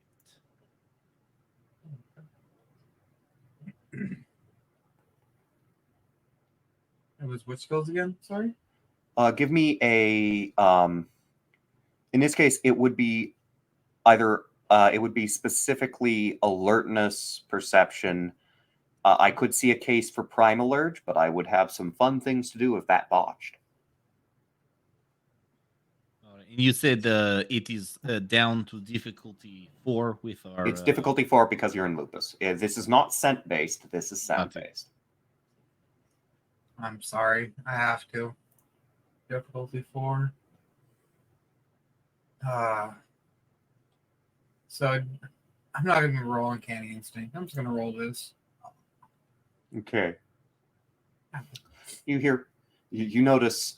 It was which skills again? Sorry? Give me a in this case, it would be either it would be specifically alertness, perception. I could see a case for prime alert, but I would have some fun things to do if that botched. All right. And you said it is down to difficulty 4 with our. It's difficulty 4 because you're in lupus. This is not scent based. This is sound based. I'm sorry. I have to. Difficulty 4. So I'm not even roll Uncanny Instinct. I'm just gonna roll this. Okay. You hear, you notice,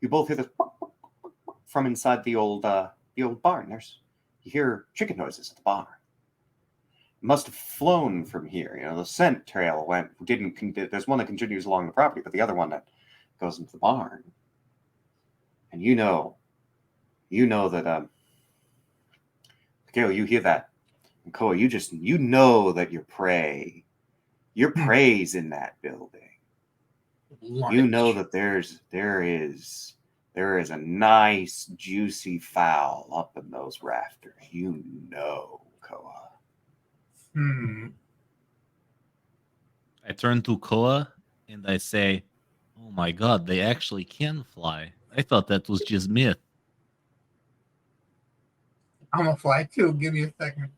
you both hear this from inside the old barn. You hear chicken noises at the barn. It must have flown from here. You know, the scent trail there's one that continues along the property, but the other one that goes into the barn. And you know that, Mikhail, you hear that. And Koa, you know that your prey's in that building. You know that there is a nice juicy fowl up in those rafters. You know, Koa. I turn to Koa and I say, "Oh my God, they actually can fly. I thought that was just myth." I'm gonna fly too. Give me a second.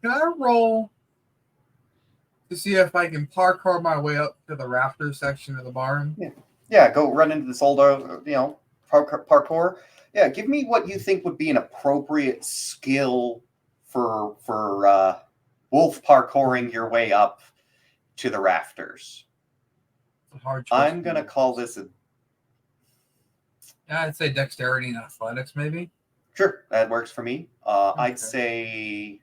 Can I roll to see if I can parkour my way up to the rafter section of the barn? Yeah, go run into this old, parkour. Yeah, give me what you think would be an appropriate skill for wolf parkouring your way up to the rafters. It's a hard choice. I'm gonna call this I'd say dexterity and athletics, maybe. Sure, that works for me. Okay. I'd say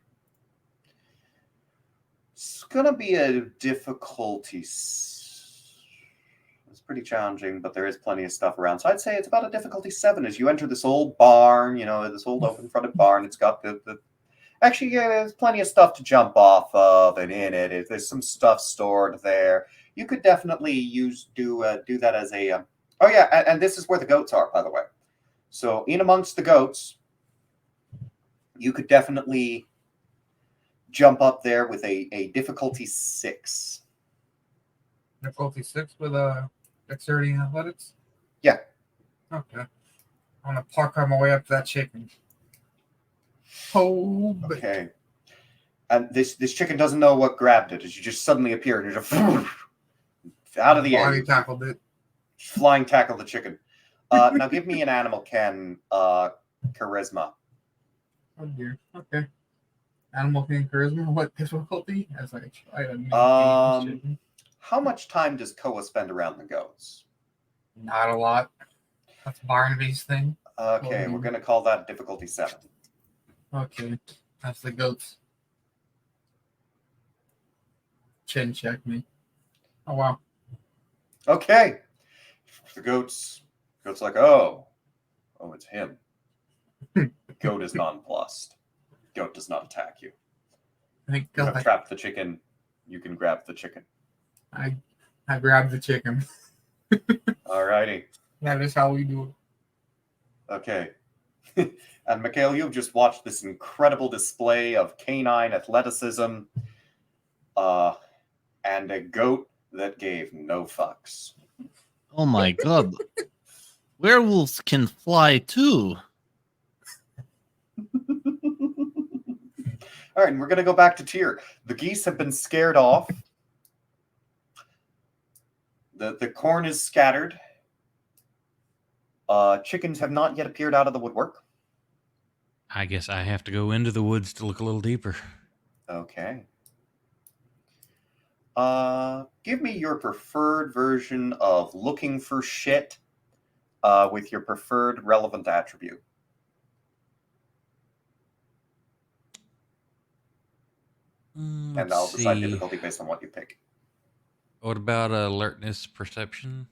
it's gonna be a difficulty. It's pretty challenging, but there is plenty of stuff around. So I'd say it's about a difficulty 7 as you enter this old barn. You know, this old open-fronted barn. It's got the actually, yeah, there's plenty of stuff to jump off of and in it. There's some stuff stored there. You could definitely do that as a. Oh yeah, and this is where the goats are, by the way. So in amongst the goats, you could definitely jump up there with a difficulty 6. Difficulty 6 with dexterity and athletics? Yeah. Okay. I'm gonna parkour my way up to that chicken. Oh, okay. And this chicken doesn't know what grabbed it as you just suddenly appear and you're just out of the air. Body tackled it. Flying tackle the chicken. Now give me an animal Ken charisma. Oh dear. Okay. Animal King charisma. What difficulty? As I try to make this chicken. How much time does Koa spend around the goats? Not a lot. That's Barnaby's thing. Okay, we're gonna call that difficulty 7. Okay. That's the goats. Chin check me. Oh wow. Okay. The goat's like, oh, it's him. Goat is nonplussed. Goat does not attack you. Thank You have God. trapped the chicken. You can grab the chicken. I grabbed the chicken. Alrighty. That is how we do it. Okay. And Mikhail, you've just watched this incredible display of canine athleticism and a goat that gave no fucks. Oh my God. Werewolves can fly too. All right, and we're going to go back to Tyr. The geese have been scared off. The corn is scattered. Chickens have not yet appeared out of the woodwork. I guess I have to go into the woods to look a little deeper. Okay. Give me your preferred version of looking for shit with your preferred relevant attribute. And I'll decide difficulty based on what you pick. What about alertness perception?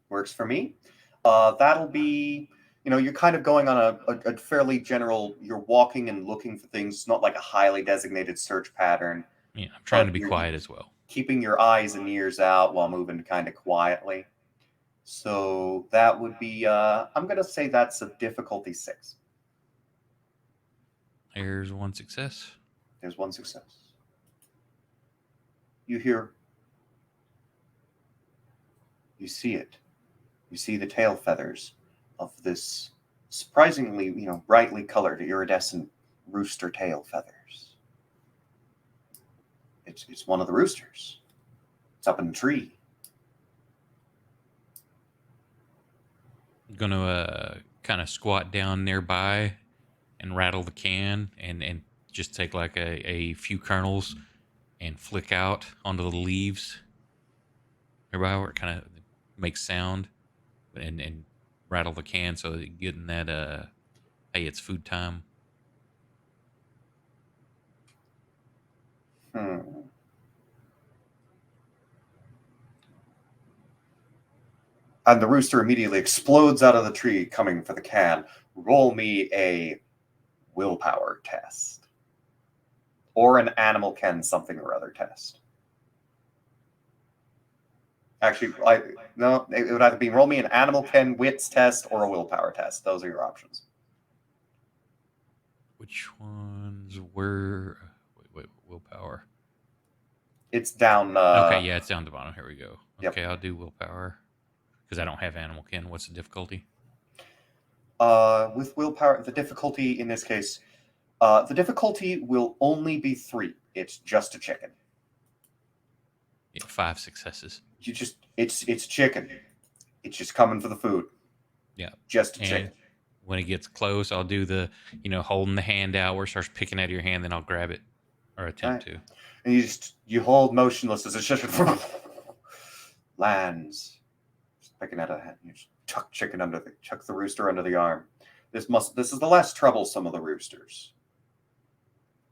Works for me. That'll be, you're kind of going on a fairly general, you're walking and looking for things. It's not like a highly designated search pattern. Yeah, I'm trying to be quiet as well. Keeping your eyes and ears out while moving kind of quietly. So that would be, I'm going to say that's a difficulty 6. There's one success. There's one success. You hear, you see it. You see the tail feathers of this surprisingly, brightly colored iridescent rooster tail feathers. It's one of the roosters. It's up in the tree. Gonna kind of squat down nearby and rattle the can and just take like a few kernels and flick out onto the leaves nearby where it kind of makes sound and rattle the can so that you're getting that hey, it's food time. And the rooster immediately explodes out of the tree, coming for the can. Roll me a willpower test. Or an animal can something or other test. Actually, no, it would either be roll me an animal can wits test or a willpower test. Those are your options. Which ones were... Wait, willpower. It's down... okay, yeah, it's down the bottom. Here we go. Yep. Okay, I'll do willpower. Because I don't have animal kin. What's the difficulty? With willpower, the difficulty in this case, the difficulty will only be 3. It's just a chicken. Yeah, 5 successes. It's chicken. It's just coming for the food. Yeah. Just a And chicken. when it gets close, I'll do the, holding the hand out where it starts picking out of your hand, then I'll grab it or attempt to. And you hold motionless as it just lands. Just picking out a hand. You just chuck the rooster under the arm. This is the less troublesome of the roosters.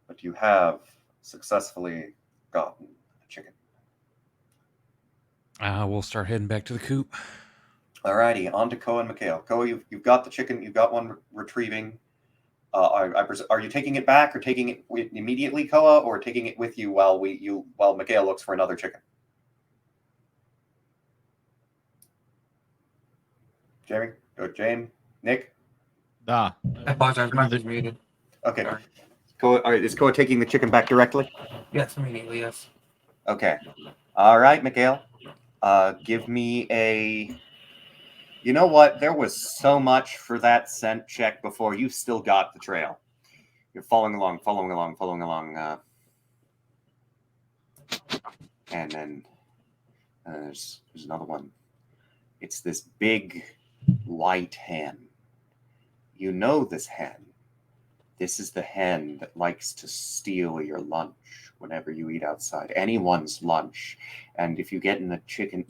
But you have successfully gotten a chicken. We'll start heading back to the coop. Alrighty, on to Koa and Mikhail. Koa, you've got the chicken. You've got one retrieving. Are you taking it back or taking it immediately, Koa, or taking it with you while Mikhail looks for another chicken? Jamie? Or Jane? Nick? Da. I apologize, my was muted. Okay. Sorry. Koa, all right, is Koa taking the chicken back directly? Yes, immediately, yes. Okay. All right, Mikhail. Give me a... You know what? There was so much for that scent check before. You still got the trail. You're following along. And then there's another one. It's this big white hen. You know this hen. This is the hen that likes to steal your lunch whenever you eat outside. Anyone's lunch. And if you get in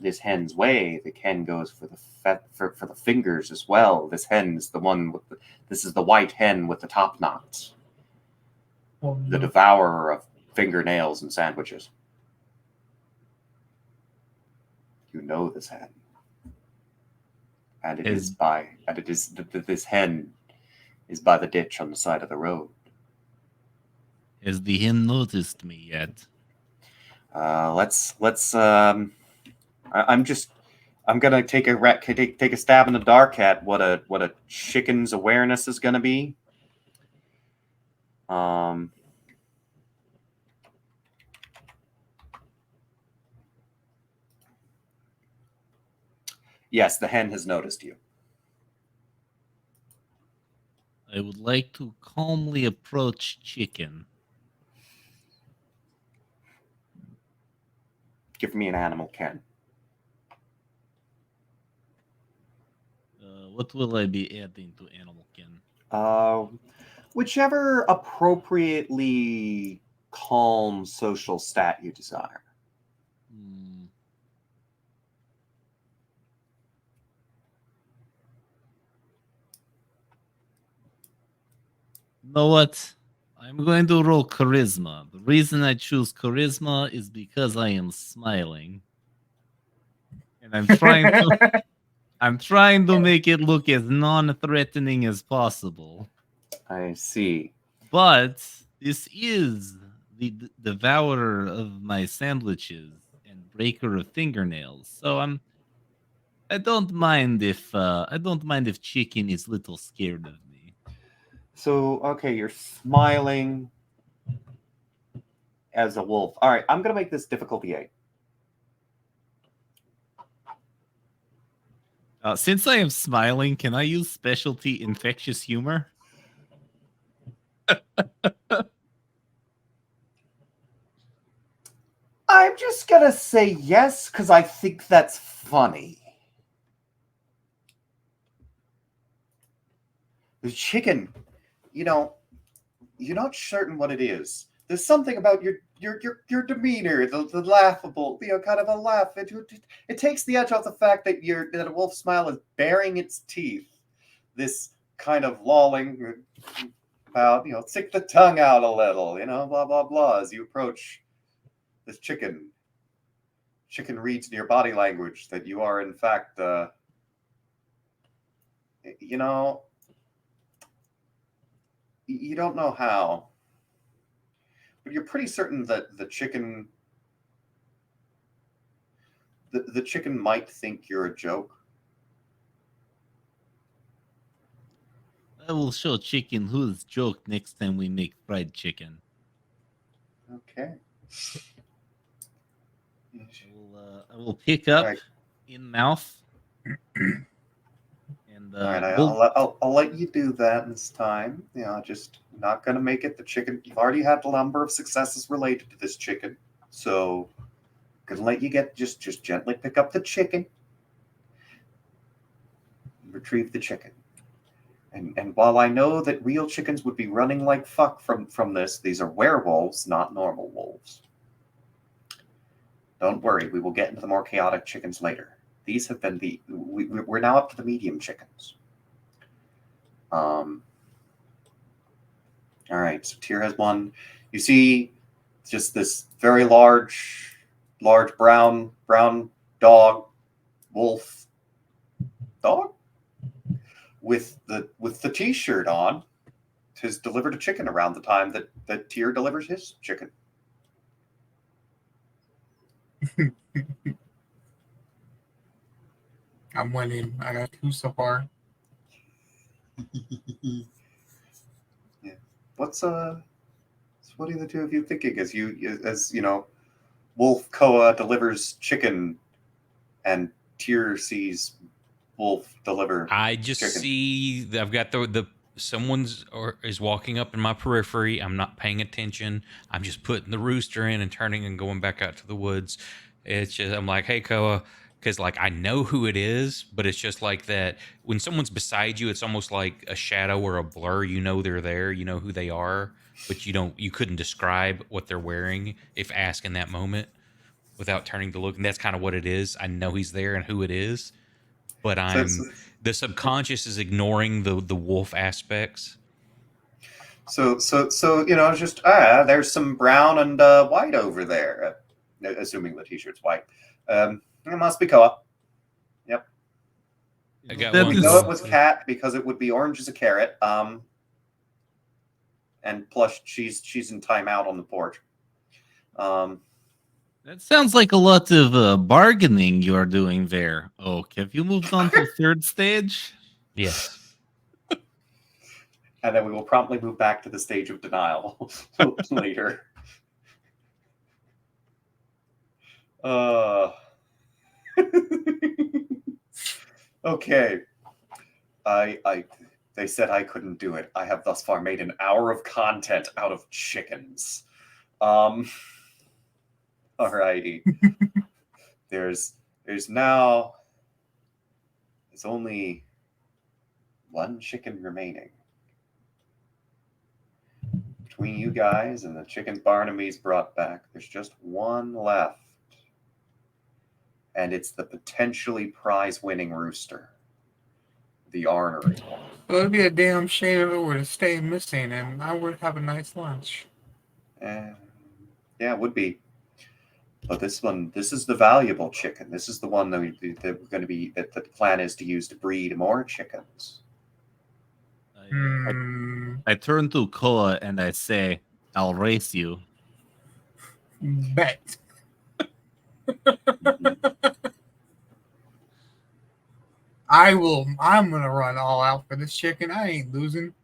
this hen's way, the hen goes for the fingers as well. This hen is the one this is the white hen with the top knots. The devourer of fingernails and sandwiches. You know this hen. And this hen is by the ditch on the side of the road. Has the hen noticed me yet? I'm gonna take a stab in the dark at what a chicken's awareness is gonna be. Yes, the hen has noticed you. I would like to calmly approach chicken. Give me an animal, Ken. What will I be adding to animal kin? Whichever appropriately calm social stat you desire. You know what? I'm going to roll charisma. The reason I choose charisma is because I am smiling. And I'm trying to make it look as non-threatening as possible. I see. But this is the devourer of my sandwiches and breaker of fingernails. So I don't mind if chicken is a little scared of me. So, okay, you're smiling as a wolf. All right, I'm going to make this difficulty 8. Since I am smiling, can I use specialty infectious humor? I'm just gonna say yes because I think that's funny. The chicken, you know, you're not certain what it is. There's something about your demeanor, the laughable, kind of a laugh. It takes the edge off the fact that that a wolf smile is baring its teeth. This kind of lolling about, stick the tongue out a little, blah blah blah. As you approach this chicken reads in your body language that you are in fact, you don't know how, but you're pretty certain that the chicken might think you're a joke. I will show chicken who's joke next time we make fried chicken. Okay. I will pick up Alright. in mouth. And All right, we'll- I'll let you do that this time. Just not gonna make it. The chicken. You've already had a number of successes related to this chicken, so gonna let you get just gently pick up the chicken, retrieve the chicken, and while I know that real chickens would be running like fuck from this, these are werewolves, not normal wolves. Don't worry, we will get into the more chaotic chickens later. These have been we're now up to the medium chickens. All right, so Tyr has one. You see just this very large brown wolf dog with the t-shirt on has delivered a chicken around the time that Tyr delivers his chicken. I'm winning. I got 2 so far. Yeah. What are the two of you thinking as Wolf Koa delivers chicken and Tyr sees Wolf deliver I just chicken? see I've got the someone's or is walking up in my periphery. I'm not paying attention. I'm just putting the rooster in and turning and going back out to the woods. It's just I'm like, hey Koa, because like I know who it is, but it's just like that when someone's beside you, it's almost like a shadow or a blur. You know they're there, you know who they are, but you couldn't describe what they're wearing if asked in that moment without turning to look. And that's kind of what it is. I know he's there and who it is, but the subconscious is ignoring the wolf aspects. So just there's some brown and white over there. Assuming the t-shirt's white, it must be Koa. Yep. I got That one. We is- know it was cat because it would be orange as a carrot. And plus she's in timeout on the porch. That sounds like a lot of bargaining you are doing there. Oh, have you moved on to the third stage? Yes. And then we will promptly move back to the stage of denial later. Okay. They said I couldn't do it. I have thus far made an hour of content out of chickens. Alrighty. There's only one chicken remaining. Between you guys and the chicken Barnaby's brought back, there's just one left. And it's the potentially prize-winning rooster. The ornery one. It would be a damn shame if it were to stay missing, and I would have a nice lunch. Yeah, it would be. But this is the valuable chicken. This is the one that we're going to be, that the plan is to use to breed more chickens. I turn to Koa and I say, I'll race you. Bet. I'm gonna run all out for this chicken. I ain't losing.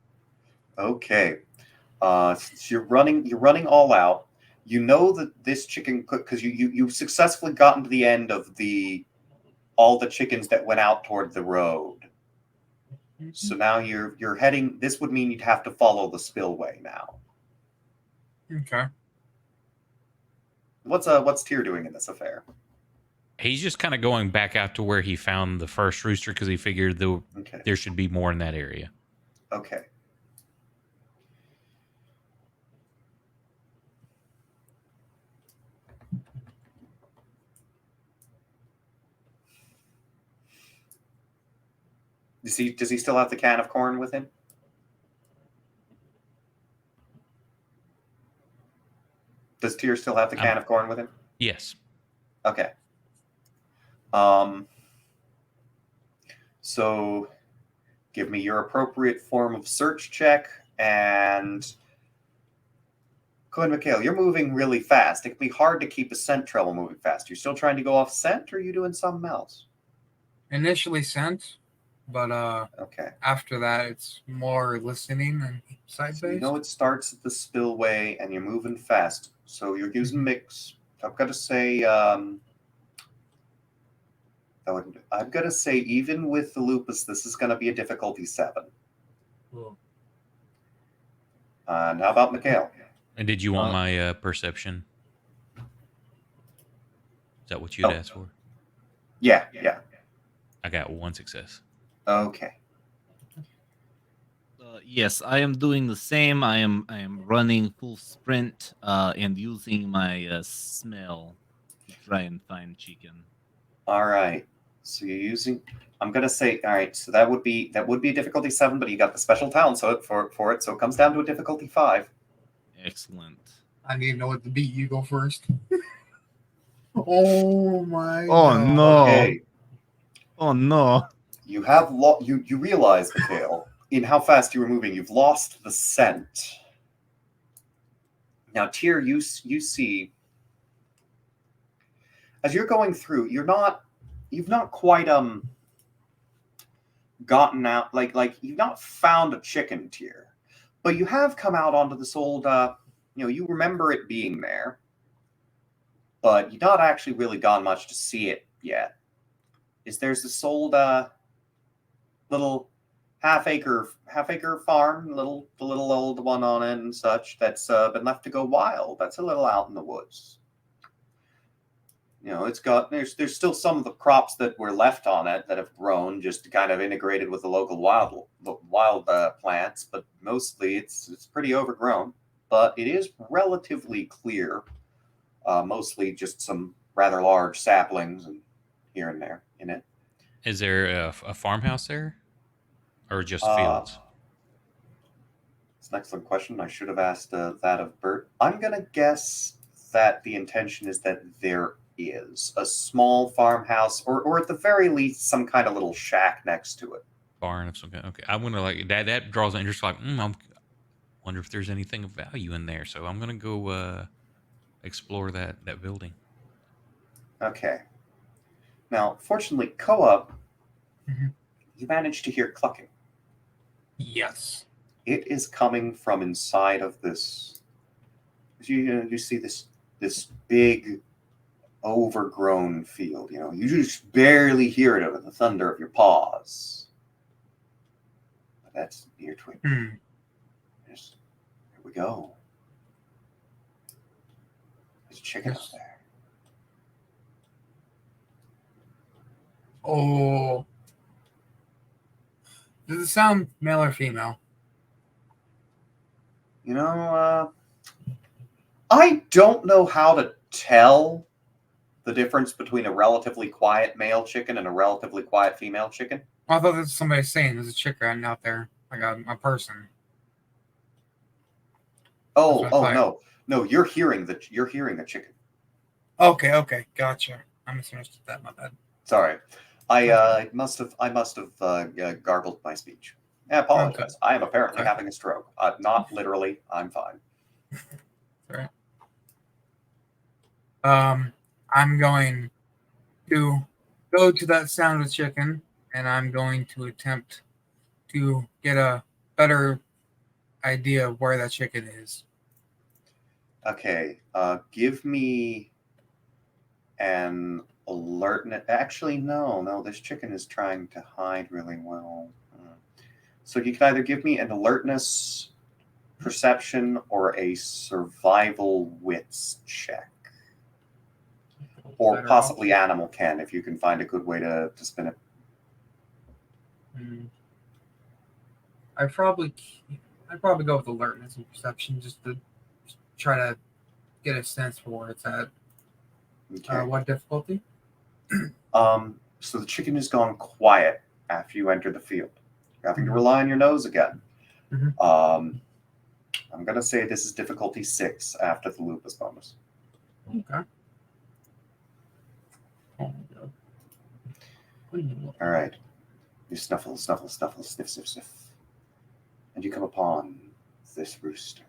Okay. So you're running all out. You know that this chicken could, because you've successfully gotten to the end of all the chickens that went out toward the road. So now you're heading. This would mean you'd have to follow the spillway now. Okay. what's Tyr doing in this affair? He's just kind of going back out to where he found the first rooster because he figured Okay. there should be more in that area. Okay. Does he still have the can of corn with him? Does Tyr still have the can of corn with him? Yes. Okay. So give me your appropriate form of search check, and Cohen Mikhail, you're moving really fast. It can be hard to keep a scent trail moving fast. You're still trying to go off scent, or are you doing something else? Initially sent, but Okay. after that it's more listening and side So you based. know it starts at the spillway, and you're moving fast. So you're using mix. I've got to say, I've got to say, even with the lupus, this is going to be a difficulty 7. Cool. And how about Mikhail? And did you want my perception? Is that what you'd asked for? Yeah. I got 1 success. Okay. Yes, I am doing the same. I am running full sprint and using my smell to try and find chicken. All right. So you're using. I'm gonna say. All right. So that would be a difficulty 7, but you got the special talent for it. So it comes down to a difficulty 5. Excellent. I need to know what to beat. You go first. Oh my! Oh, God. no. Okay. Oh no. You have you realize, Mikhail, in how fast you were moving, you've lost the scent. Now, Tyr, you see, as you're going through, you've not quite gotten out, like you've not found a chicken, Tyr, but you have come out onto this old you remember it being there, but you've not actually really gone much to see it yet. There's this old little half acre farm, the little old one on it and such, that's been left to go wild. That's a little out in the woods. It's got there's still some of the crops that were left on it that have grown, just kind of integrated with the local wild plants, but mostly it's pretty overgrown. But it is relatively clear, mostly just some rather large saplings and here and there in it. Is there a farmhouse there? Or just fields? It's an excellent question. I should have asked that of Bert. I'm going to guess that the intention is that there is a small farmhouse, or at the very least, some kind of little shack next to it. Barn of some kind. Okay. I wonder, like, that draws an interest. Like, I wonder if there's anything of value in there. So I'm going to go explore that building. Okay. Now, fortunately, Koa, Mhm. you managed to hear clucking. Yes. It is coming from inside of this. You see this big, overgrown field. You just barely hear it over the thunder of your paws. But that's near twin. Here we go. There's a chicken up there. Oh. Does it sound male or female? I don't know how to tell the difference between a relatively quiet male chicken and a relatively quiet female chicken. I thought that's somebody saying there's a chicken out there, like a person. Oh, That's what I thought. no! You're hearing a chicken. Okay, gotcha. I misunderstood that. My bad. Sorry, I must have gargled my speech. I apologize. Okay. I am apparently Okay. having a stroke. Not literally. I'm fine. Sorry. I'm going to go to that sound of chicken, and I'm going to attempt to get a better idea of where that chicken is. Okay. Give me an alertness. Actually, no. This chicken is trying to hide really well. So you can either give me an alertness, perception, or a survival wits check. Or better possibly animal can, if you can find a good way to spin it. I'd probably go with alertness and perception just to try to get a sense for where it's at. Okay. What difficulty? So the chicken has gone quiet after you enter the field. You're having to rely on your nose again. Mhm. I'm going to say this is difficulty 6 after the lupus bonus. Okay. Oh my god. All right. You snuffle, sniff, sniff. And you come upon this rooster.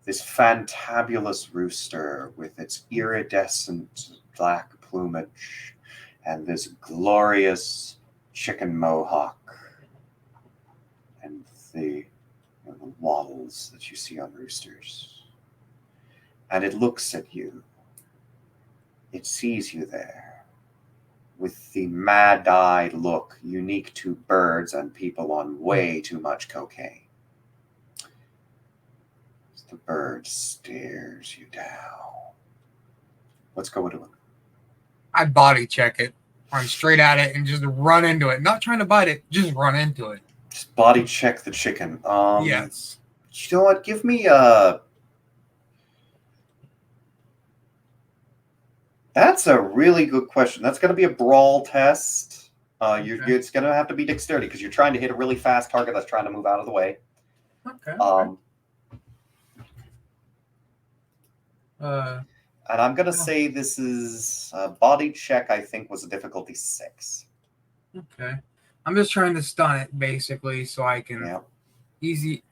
This fantabulous rooster with its iridescent black plumage and this glorious chicken mohawk and the waddles that you see on roosters. And it looks at you. It sees you there with the mad-eyed look unique to birds and people on way too much cocaine. The bird stares you down. Let's go into it. I body check it, run straight at it, and just run into it. Not trying to bite it, just run into it. Just body check the chicken. Yes. You know what? Give me a. That's a really good question. That's going to be a brawl test. Okay. It's going to have to be dexterity because you're trying to hit a really fast target that's trying to move out of the way. Okay. And I'm going to say this is a body check, I think, was a difficulty 6. Okay. I'm just trying to stun it, basically, so I can Yeah.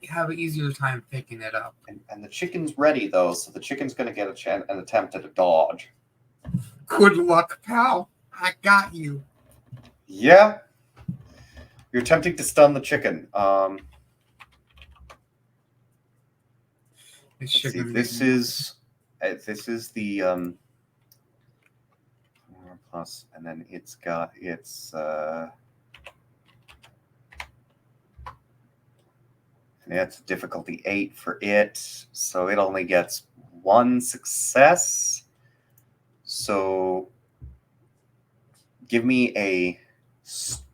have an easier time picking it up. And the chicken's ready, though, so the chicken's going to get an attempt at a dodge. Good luck, pal. I got you. Yeah. You're attempting to stun the chicken. This Let's see, chicken. this is the 4 plus, and then it's got its it's difficulty 8 for it, so it only gets 1 success. So give me a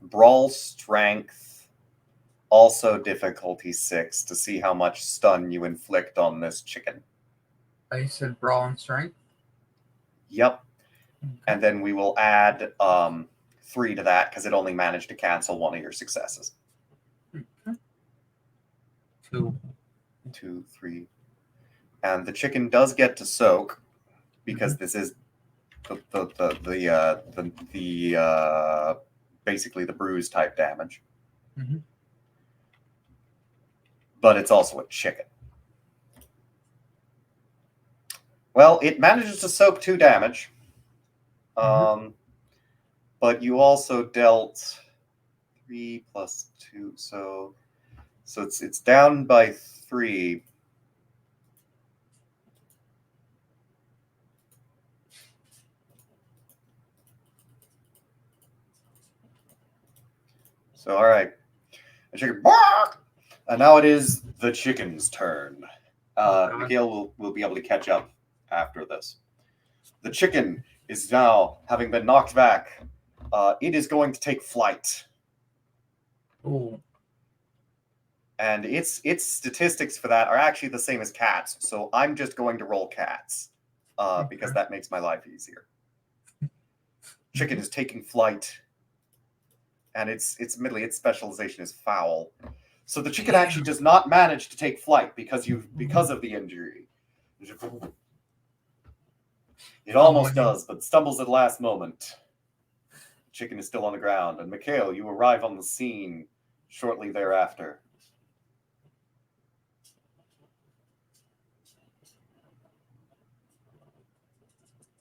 brawl strength, also difficulty 6, to see how much stun you inflict on this chicken. I said brawl and strength. Yep. And then we will add 3 to that because it only managed to cancel one of your successes. Okay. 2. 2, 3. And the chicken does get to soak because this is the basically the bruise type damage. But it's also a chicken. Well, it manages to soak 2 damage. But you also dealt 3 plus 2, so it's down by 3. So all right, the chicken bark, and now it is the chicken's turn. Miguel will be able to catch up after this. The chicken is now, having been knocked back, it is going to take flight. Ooh. And its statistics for that are actually the same as cats, so I'm just going to roll cats because that makes my life easier. Chicken is taking flight, and its specialization is foul. So the chicken actually does not manage to take flight because of the injury. It almost does, but stumbles at the last moment. The chicken is still on the ground, and Mikhail, you arrive on the scene shortly thereafter.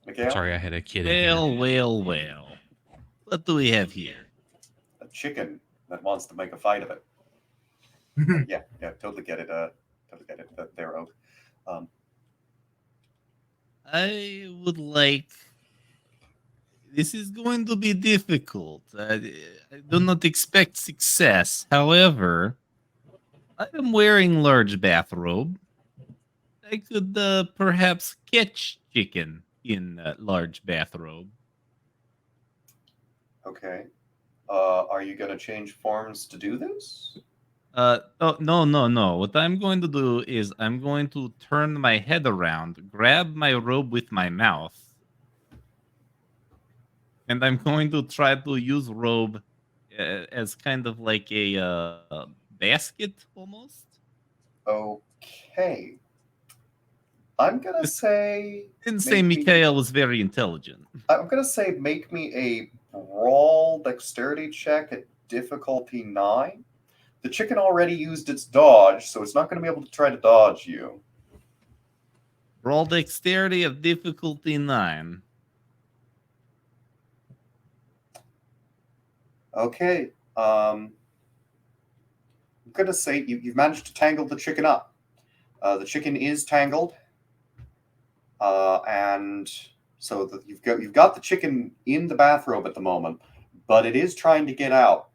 Mikhail? Sorry, I had a kid in here. Well. What do we have here? A chicken that wants to make a fight of it. Yeah, totally get it. Totally get it. There, Oak. I would like. This is going to be difficult. I do not expect success. However, I am wearing large bathrobe. I could perhaps catch chicken in large bathrobe. Okay. Are you going to change forms to do this? Oh, no. What I'm going to do is I'm going to turn my head around, grab my robe with my mouth, and I'm going to try to use robe as kind of like a basket almost. Okay. I'm going to say... Didn't say make me- Mikhail was very intelligent. I'm going to say make me a brawl dexterity check at difficulty 9. The chicken already used its dodge, so it's not going to be able to try to dodge you. Roll dexterity of difficulty 9. Okay. I'm going to say you've managed to tangle the chicken up. The chicken is tangled. And so you've got the chicken in the bathrobe at the moment, but it is trying to get out.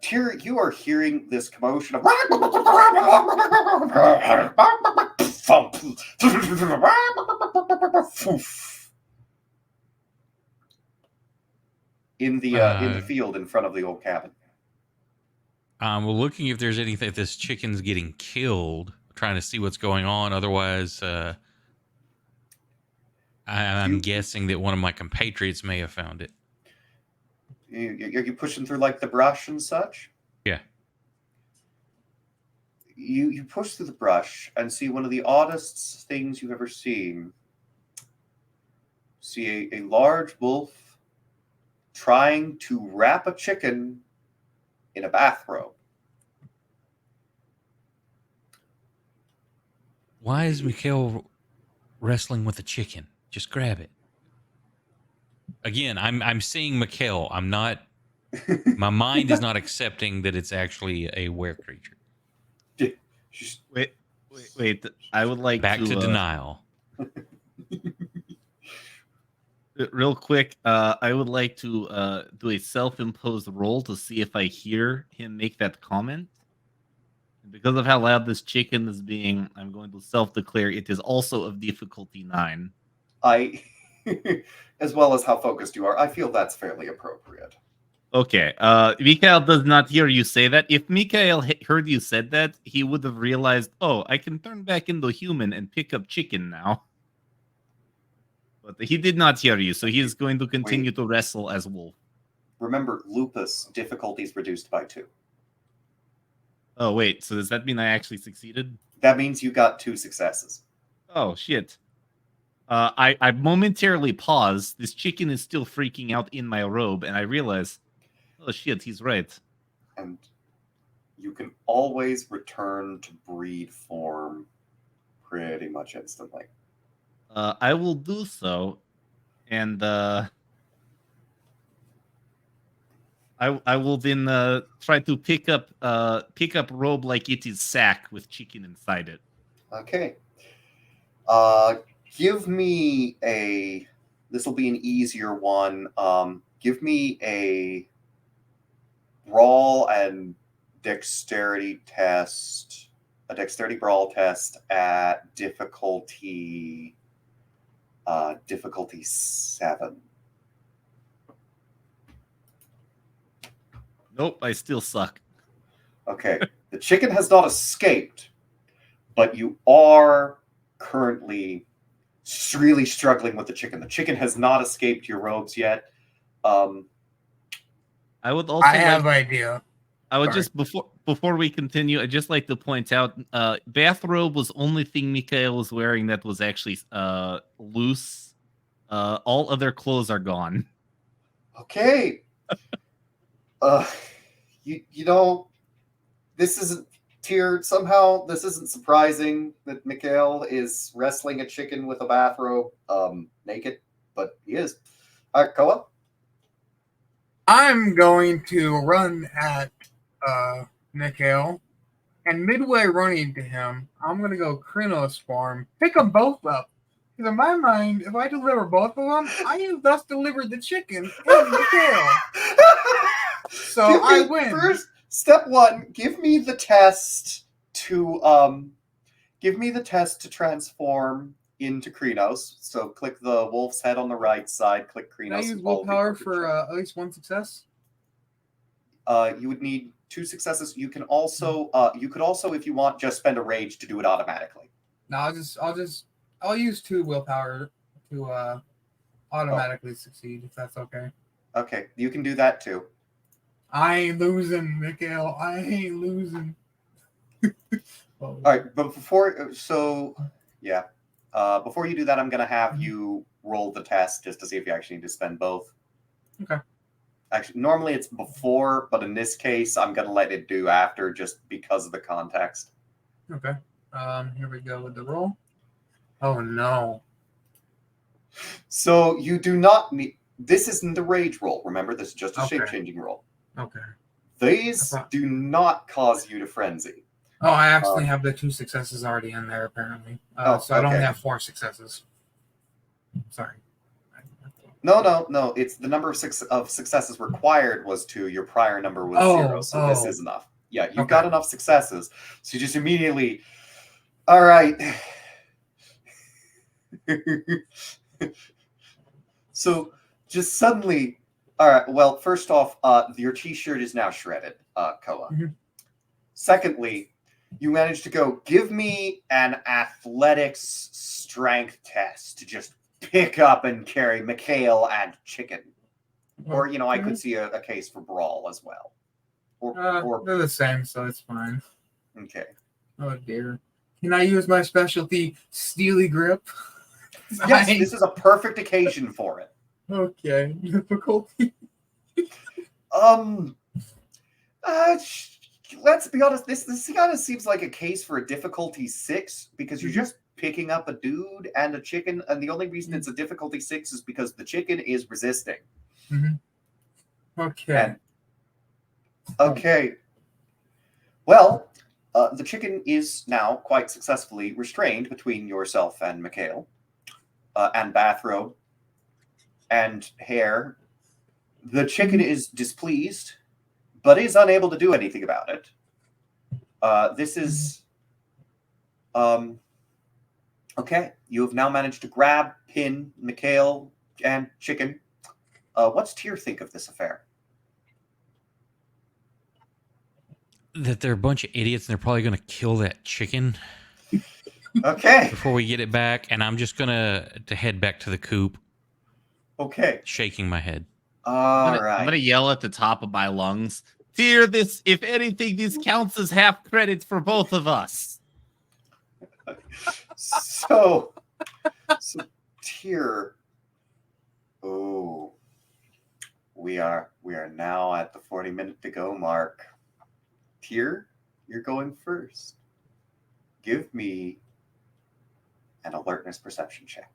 Tyr, you are hearing this commotion of in the field in front of the old cabin. We're looking if there's anything, if this chicken's getting killed, trying to see what's going on. Otherwise, I'm guessing that one of my compatriots may have found it. Are you pushing through like the brush and such? Yeah. You push through the brush and see one of the oddest things you've ever seen. See a large wolf trying to wrap a chicken in a bathrobe. Why is Mikhail wrestling with a chicken? Just grab it. Again, I'm seeing Mikhail. I'm not. My mind is not accepting that it's actually a were creature. Wait. I would like Back to denial. Real quick, I would like to do a self-imposed roll to see if I hear him make that comment. Because of how loud this chicken is being, I'm going to self-declare it is also of difficulty 9. As well as how focused you are, I feel that's fairly appropriate. Okay, Mikhail does not hear you say that. If Mikhail heard you said that, he would have realized, oh, I can turn back into human and pick up chicken now. But he did not hear you, so he is going to continue to wrestle as wolf. Remember, lupus, difficulties reduced by 2. Oh, wait, so does that mean I actually succeeded? That means you got 2 successes. Oh, shit. I momentarily pause. This chicken is still freaking out in my robe, and I realize, oh shit, he's right. And you can always return to breed form pretty much instantly. I will do so, and I will then try to pick up robe like it is sack with chicken inside it. Okay. Give me a... This will be an easier one. Give me a brawl and dexterity test. A dexterity brawl test at difficulty 7. Nope, I still suck. Okay. The chicken has not escaped, but you are currently really struggling with the chicken. The chicken has not escaped your robes yet. I would also I have an idea. I would Sorry. just before we continue, I'd just like to point out bathrobe was only thing Mikhail was wearing that was actually loose. All other clothes are gone. Okay. You know, this isn't Tyr. Somehow this isn't surprising that Mikhail is wrestling a chicken with a bathrobe, naked, but he is. All right, Koa. I'm going to run at Mikhail, and midway running to him, I'm going to go Krynos form, pick them both up. Because in my mind, if I deliver both of them, I have thus delivered the chicken and Mikhail. So I win. First, step 1, give me the test to transform into Krenos. So click the wolf's head on the right side, click Krenos. Can I use and follow the willpower appropriate for check. at least one success? You would need 2 successes. You can also, if you want, just spend a rage to do it automatically. No, I'll use 2 willpower to automatically succeed if that's okay. Okay, you can do that too. I ain't losing, Mikhail. I ain't losing. All right, but before you do that, I'm gonna have you roll the test just to see if you actually need to spend both. Okay. Actually, normally it's before, but in this case, I'm gonna let it do after just because of the context. Okay. Here we go with the roll. Oh no. So you do not need. This isn't a rage roll. Remember, this is just a Okay. shape-changing roll. Okay. These do not cause you to frenzy. Oh, I actually have the 2 successes already in there apparently. So I'd only have 4 successes. Sorry. No. It's the number of successes required was 2. Your prior number was 0, so this is enough. Yeah, you've got enough successes. So you just immediately, all right. So just suddenly, all right. Well, first off, your T-shirt is now shredded, Koa. Mm-hmm. Secondly, you managed to go, give me an athletics strength test to just pick up and carry Mikhail and Chicken. Or, I could see a case for Brawl as well. Or they're the same, so it's fine. okay. Oh dear. Can I use my specialty, Steely Grip? Yes, this is a perfect occasion for it. Okay. Difficulty. Let's be honest. This kind of seems like a case for a difficulty 6 because you're just picking up a dude and a chicken, and the only reason it's a difficulty 6 is because the chicken is resisting. Okay. Okay. Well, the chicken is now quite successfully restrained between yourself and Mikhail, and Bathrobe, and Hair. The chicken is displeased, but is unable to do anything about it. This is... okay, you have now managed to grab, pin, Mikhail, and Chicken. What's Tyr think of this affair? That they're a bunch of idiots and they're probably going to kill that chicken Okay. before we get it back. And I'm just going to head back to the coop, Okay. shaking my head. All I'm right. gonna yell at the top of my lungs. Fear this. If anything, this counts as half credits for both of us. So Tyr. Oh, we are now at the 40-minute to go mark. Tyr, you're going first. Give me an alertness perception check.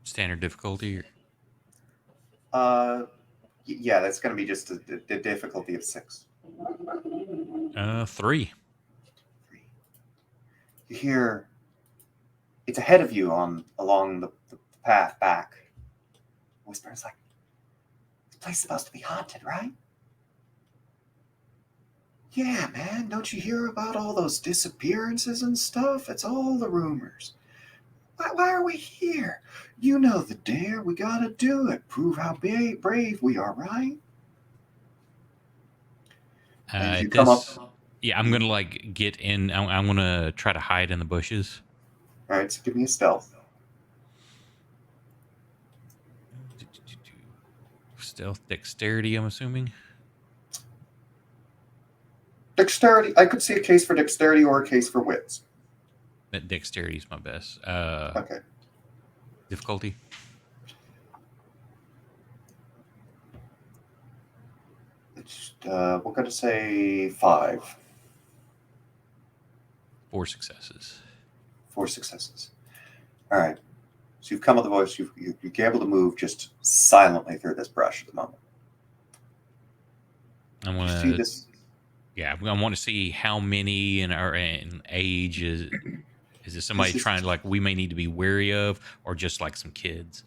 Standard difficulty. Yeah, that's going to be just a difficulty of 6. 3. You hear it's ahead of you along the path back. Whispers like, "This place is supposed to be haunted, right?" "Yeah, man. Don't you hear about all those disappearances and stuff? It's all the rumors. Why are we here? You know the dare. We gotta do it. Prove how brave we are, right?" And you come up. Yeah, I'm gonna get in. I'm gonna try to hide in the bushes. All right, so give me a stealth. Stealth, dexterity. I'm assuming. Dexterity. I could see a case for dexterity or a case for wits. That dexterity is my best. Okay. Difficulty. We're going to say 5. 4 successes. 4 successes. All right. So you've come with the voice. You're able to move just silently through this brush at the moment. I want You see to. this? Yeah, I want to see how many and age is. Is it somebody This is- trying to we may need to be wary of, or just like some kids?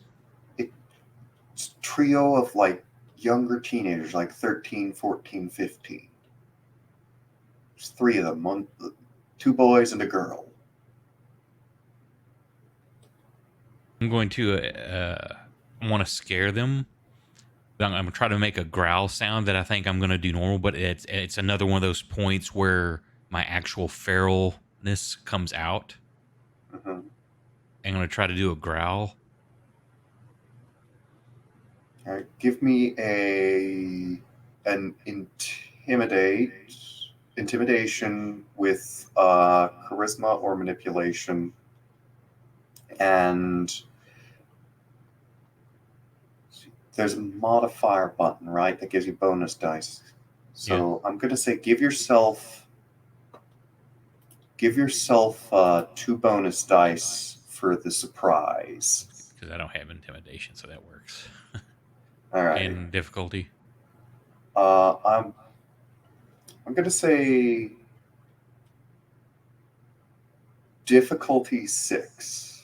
It's a trio of younger teenagers, 13, 14, 15. There's 3 of them. 2 boys and a girl. I'm going to want to scare them. I'm going to try to make a growl sound that I think I'm going to do normal, but it's another one of those points where my actual feralness comes out. Mhm. I'm going to try to do a growl. All right, give me an intimidation with charisma or manipulation, and there's a modifier button, right, that gives you bonus dice. So I'm going to say give yourself 2 bonus dice for the surprise. Because I don't have intimidation, so that works. All right. And difficulty. I'm going to say difficulty 6.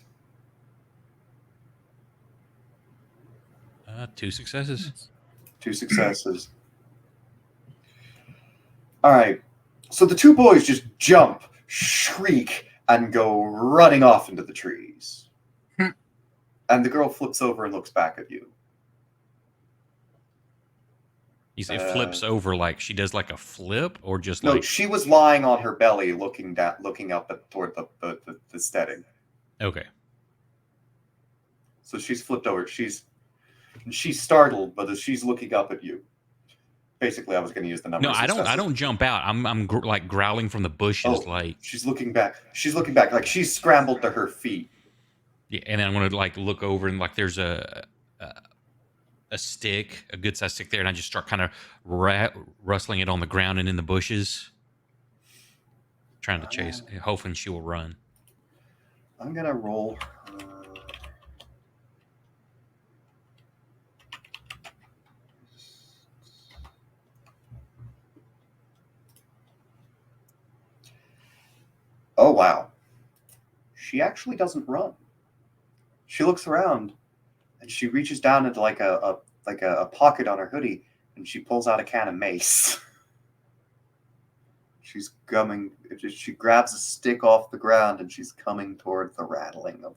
2 successes. 2 successes. All right. So the 2 boys just jump, shriek, and go running off into the trees. And the girl flips over and looks back at you. You say flips over like she does like a flip, or just No, like she was lying on her belly, looking up toward the steading. okay. So she's flipped over. She's startled, but as she's looking up at you. Basically, I was going to use the number. No, of I successes. don't jump out. I'm like growling from the bushes, like she's looking back. She's looking back, like she's scrambled to her feet. yeah. And then I'm gonna like look over and like there's a stick, a good sized stick there, and I just start kind of rustling it on the ground and in the bushes, trying to chase, hoping she will run. I'm gonna roll her. Oh wow. She actually doesn't run. She looks around and she reaches down into like a pocket on her hoodie and she pulls out a can of mace. She's coming. She grabs a stick off the ground and she's coming toward the rattling of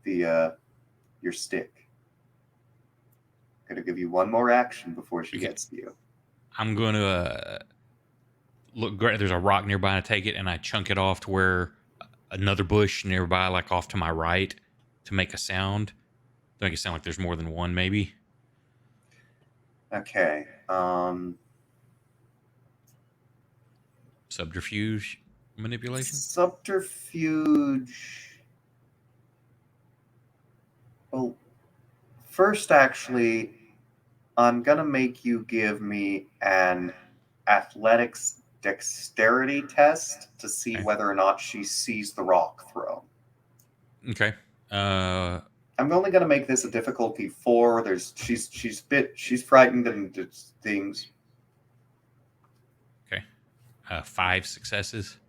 your stick. Gonna give you one more action before she Okay. gets to you. I'm gonna look. There's a rock nearby, and I take it and I chunk it off to where another bush nearby, like off to my right, to make a sound. To make it sound like there's more than one, maybe. Okay. Subterfuge manipulation. Subterfuge. Well, first, actually, I'm gonna make you give me an athletics dexterity test to see Okay. whether or not she sees the rock thrown. Okay. I'm only gonna make this a difficulty 4. She's frightened and it's things. 5 successes.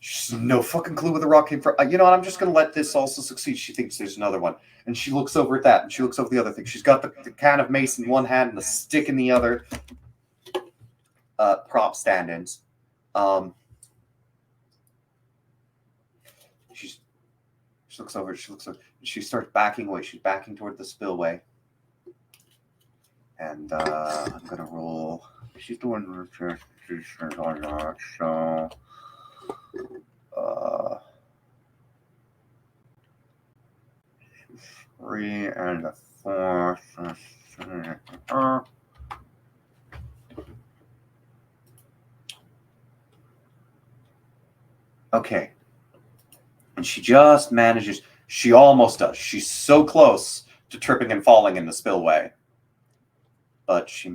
She's no fucking clue where the rock came from. You know what? I'm just gonna let this also succeed. She thinks there's another one, and she looks over at that, and she looks over the other thing. She's got the can of mace in one hand and the stick in the other. Prop stand-ins. She looks over. She starts backing away. She's backing toward the spillway, and I'm gonna roll. She's doing her on that, so. 3 and a 4. Okay. And she just manages. She almost does. She's so close to tripping and falling in the spillway. But she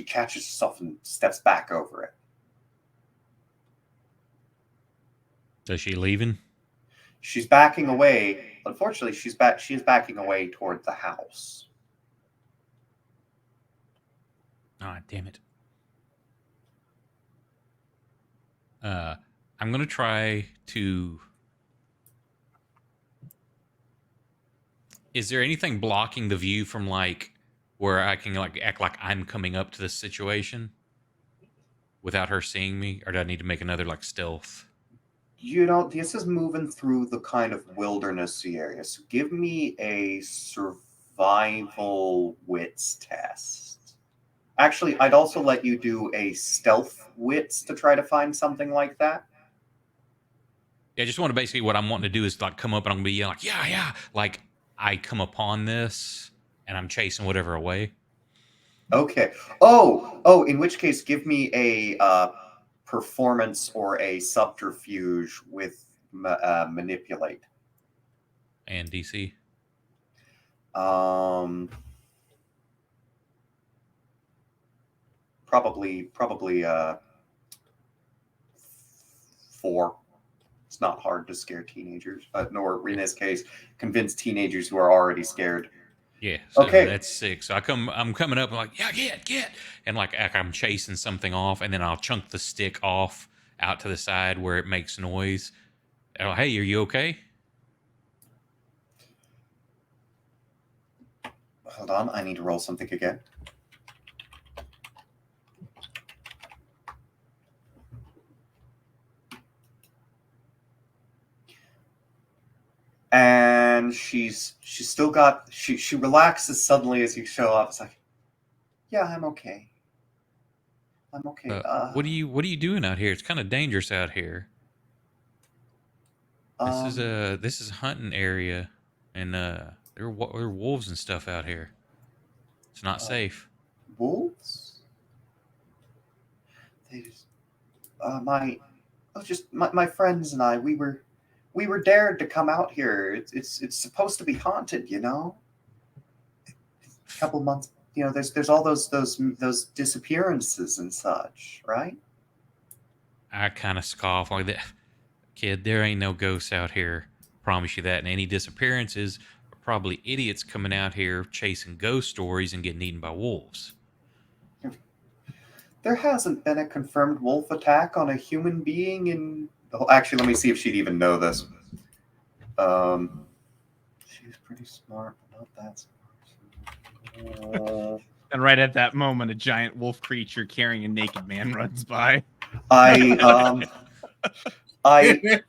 catches herself and steps back over it. Is she leaving? She's backing away. Unfortunately, she is backing away toward the house. Ah, damn it. I'm gonna try to. Is there anything blocking the view from like where I can like act like I'm coming up to this situation without her seeing me, or do I need to make another like stealth? This is moving through the kind of wildernessy area. So give me a survival wits test. Actually, I'd also let you do a stealth wits to try to find something like that. Yeah, I just want to basically what I'm wanting to do is like come up and I'm gonna be yelling like, yeah, like I come upon this and I'm chasing whatever away. Okay. Oh, in which case, give me a performance or a subterfuge with manipulate. And DC. Probably 4. It's not hard to scare teenagers, nor in this case, convince teenagers who are already scared. Yeah, so Okay. that's 6. So I'm coming up and like, yeah, get, and like I'm chasing something off, and then I'll chunk the stick off out to the side where it makes noise. Oh, hey, are you okay? Hold on, I need to roll something again. And she's still got she relaxes suddenly as you show up. It's like, yeah, I'm okay. I'm okay. What are you doing out here? It's kind of dangerous out here. This is a hunting area, and there are wolves and stuff out here. It's not safe. Wolves. They just my friends and I, we were dared to come out here. It's supposed to be haunted, you know. A couple months, you know. There's all those disappearances and such, right? I kind of scoff like that. Kid, there ain't no ghosts out here. Promise you that. And any disappearances are probably idiots coming out here chasing ghost stories and getting eaten by wolves. There hasn't been a confirmed wolf attack on a human being in. Actually, let me see if she'd even know this. She's pretty smart, but not that smart. And right at that moment, a giant wolf creature carrying a naked man runs by. Actually, okay.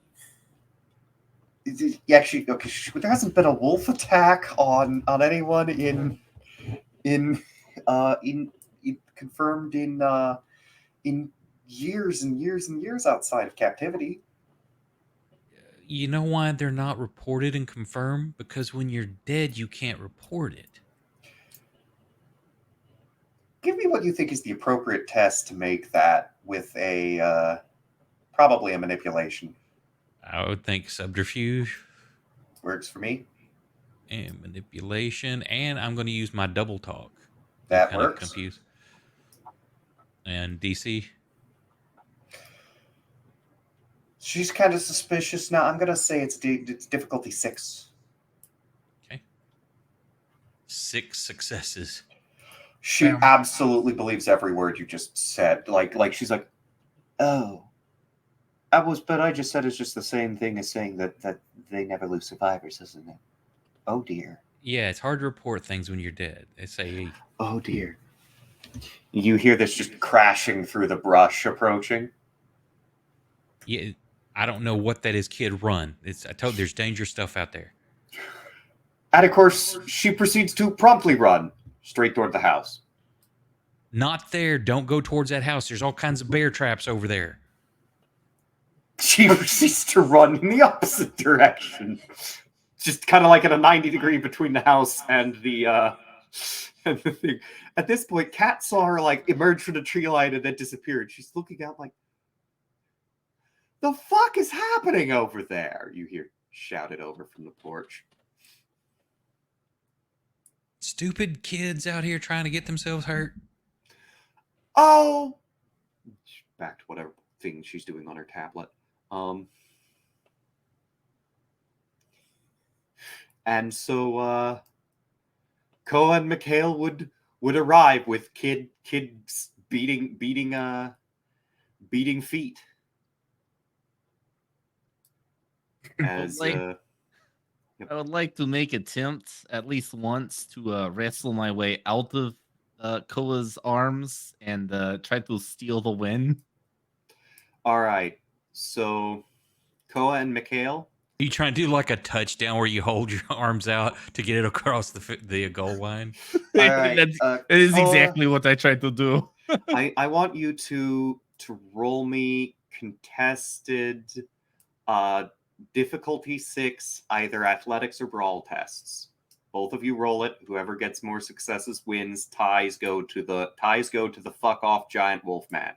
There hasn't been a wolf attack on anyone in confirmed in years and years and years outside of captivity. You know why they're not reported and confirmed? Because when you're dead, you can't report it. Give me what you think is the appropriate test to make that with a probably a manipulation. I would think subterfuge. Works for me. And manipulation. And I'm going to use my double talk. That kind of works. Confused. And DC. She's kind of suspicious now. I'm going to say it's difficulty 6. Okay. 6 successes. She absolutely believes every word you just said. Like she's like, oh, but I just said it's just the same thing as saying that they never lose survivors, isn't it? Oh dear. Yeah, it's hard to report things when you're dead. They say, oh dear. You hear this just crashing through the brush approaching. Yeah, I don't know what that is, kid. Run. I told you, there's dangerous stuff out there. And of course, she proceeds to promptly run straight toward the house. Not there. Don't go towards that house. There's all kinds of bear traps over there. She proceeds to run in the opposite direction. Just kind of like at a 90-degree between the house and the thing. At this point, Kat saw her like emerge from the tree line and then disappeared. She's looking out like, the fuck is happening over there? You hear shouted over from the porch. Stupid kids out here trying to get themselves hurt. Oh, back to whatever thing she's doing on her tablet. And so Koa and Mikhail would arrive with kids beating feet. As I would like to make attempts at least once to wrestle my way out of Koa's arms and try to steal the win. All right, so Koa and Mikhail. You trying to do like a touchdown where you hold your arms out to get it across the goal line? All right, That is Koa, exactly what I tried to do. I want you to roll me contested difficulty 6, either athletics or brawl tests. Both of you roll it. Whoever gets more successes wins. Ties go to the fuck off giant wolf man.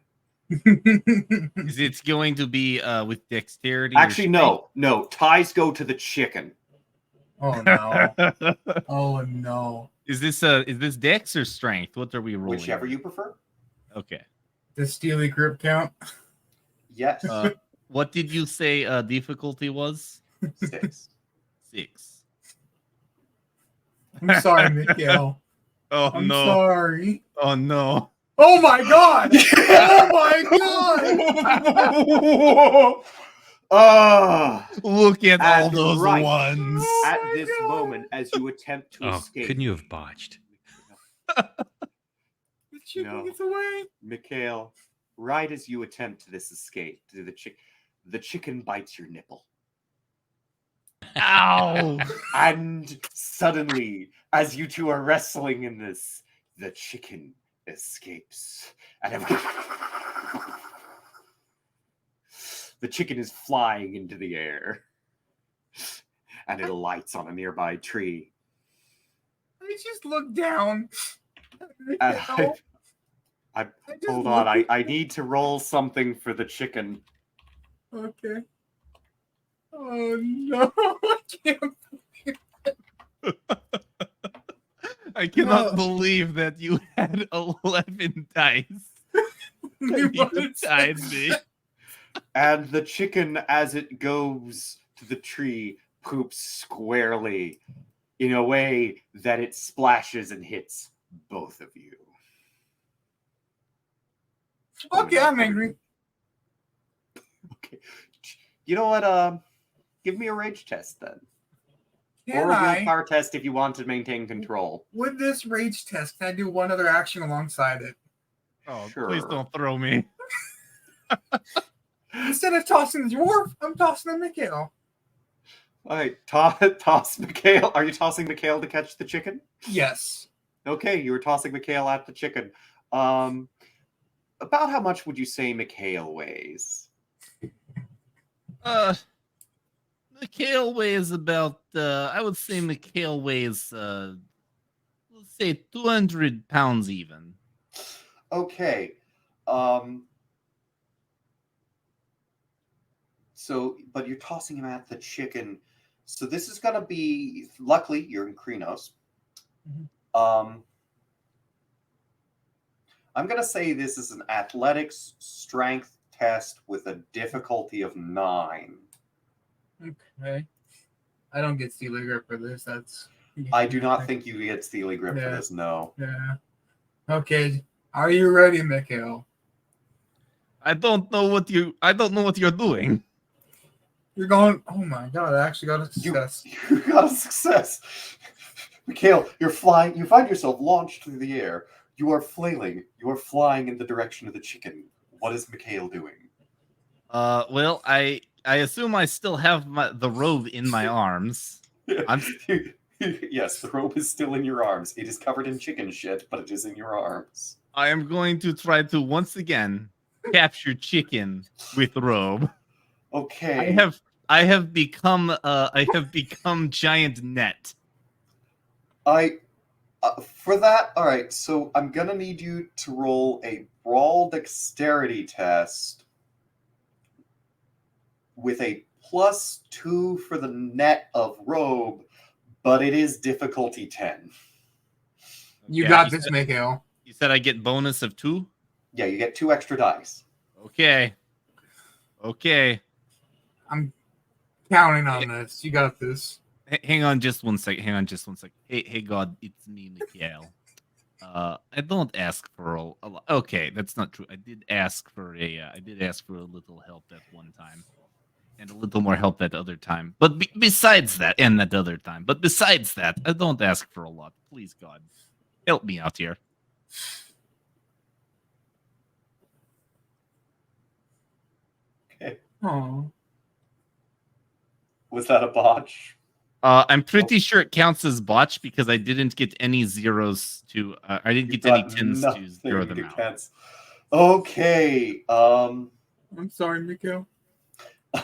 Is it going to be with dexterity? Actually, no. Ties go to the chicken. Oh no. Oh no. Is this dex or strength? What are we rolling? Whichever you prefer. Okay. Does Steely grip count? Yes. What did you say difficulty was? 6. 6. I'm sorry, Mikhail. Oh I'm no. sorry. Oh no. Oh my god! Oh my god! Look at all And those right. ones. At my this God. moment, as you attempt to Oh, escape, couldn't you have botched? The chicken No. gets away. Mikhail, right as you attempt this escape, the chicken bites your nipple. Ow. And suddenly, as you two are wrestling in this, the chicken escapes. And the chicken is flying into the air. And it alights on a nearby tree. I just look down. And Mikhail, I just hold look- on, I need to roll something for the chicken. Okay. Oh no! I can't. I cannot No. believe that you had 11 dice. You You wanted to- tied me. And the chicken, as it goes to the tree, poops squarely in a way that it splashes and hits both of you. Okay, I'm angry. Okay. You know what? Give me a rage test then. Can Or a I, willpower test if you want to maintain control. with this rage test, can I do one other action alongside it? Oh, Sure. please don't throw me. Instead of tossing the dwarf, I'm tossing the Mikhail. All right, toss Mikhail. Are you tossing Mikhail to catch the chicken? Yes. Okay, you were tossing Mikhail at the chicken. About how much would you say Mikhail weighs? Mikhail weighs about, I would say Mikhail weighs, let's say 200 pounds even. Okay. So, but you're tossing him at the chicken. So this is going to be, luckily, you're in Krenos. I'm going to say this is an athletics strength test with a difficulty of 9. Okay. I don't get Steely grip for this. That's. I do not think you get Steely Grip for Yeah. this, no. Yeah. Okay. Are you ready, Mikhail? I don't know what you're doing. You're going. Oh my god! I actually got a You, success. you got a success. Mikhail, you're flying. You find yourself launched through the air. You are flailing. You are flying in the direction of the chicken. What is Mikhail doing? Well, I assume I still have the robe in my arms. Yes, the rope is still in your arms. It is covered in chicken shit, but it is in your arms. I am going to try to once again capture chicken with robe. Okay. I have become giant net. For that, all right. So I'm gonna need you to roll a brawl dexterity test with a +2 for the net of robe, but it is difficulty 10. You Yeah, got you this, said- Mikhail. You said I get bonus of 2? Yeah, you get 2 extra dice. Okay. Okay. I'm counting on this. You got this. Hang on just one second. Hey God, it's me, Mikhail. I don't ask for a lot. Okay, that's not true. I did ask for a little help that one time. And a little more help that other time. But besides that, I don't ask for a lot. Please, God, help me out here. Okay. Oh. Was that a botch? I'm pretty sure it counts as botch because I didn't get any zeros to. I didn't get any Got tens to nothing zero them out. cancel. Okay. I'm sorry, Mikhail.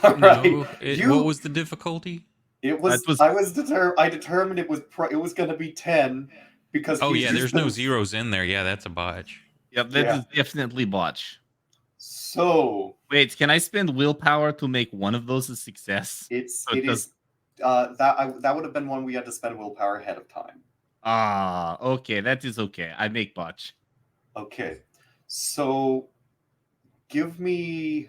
All right. No, what was the difficulty? It was. was- I determined it was. It was going to be 10 because. Oh he's yeah, used there's no the- zeros in there. Yeah, that's a botch. Yep, that Yeah. is definitely botch. So Wait, can I spend willpower to make one of those a success? it's So it it is. That would have been one we had to spend willpower ahead of time. Okay, that is okay. I make botch. Okay, so give me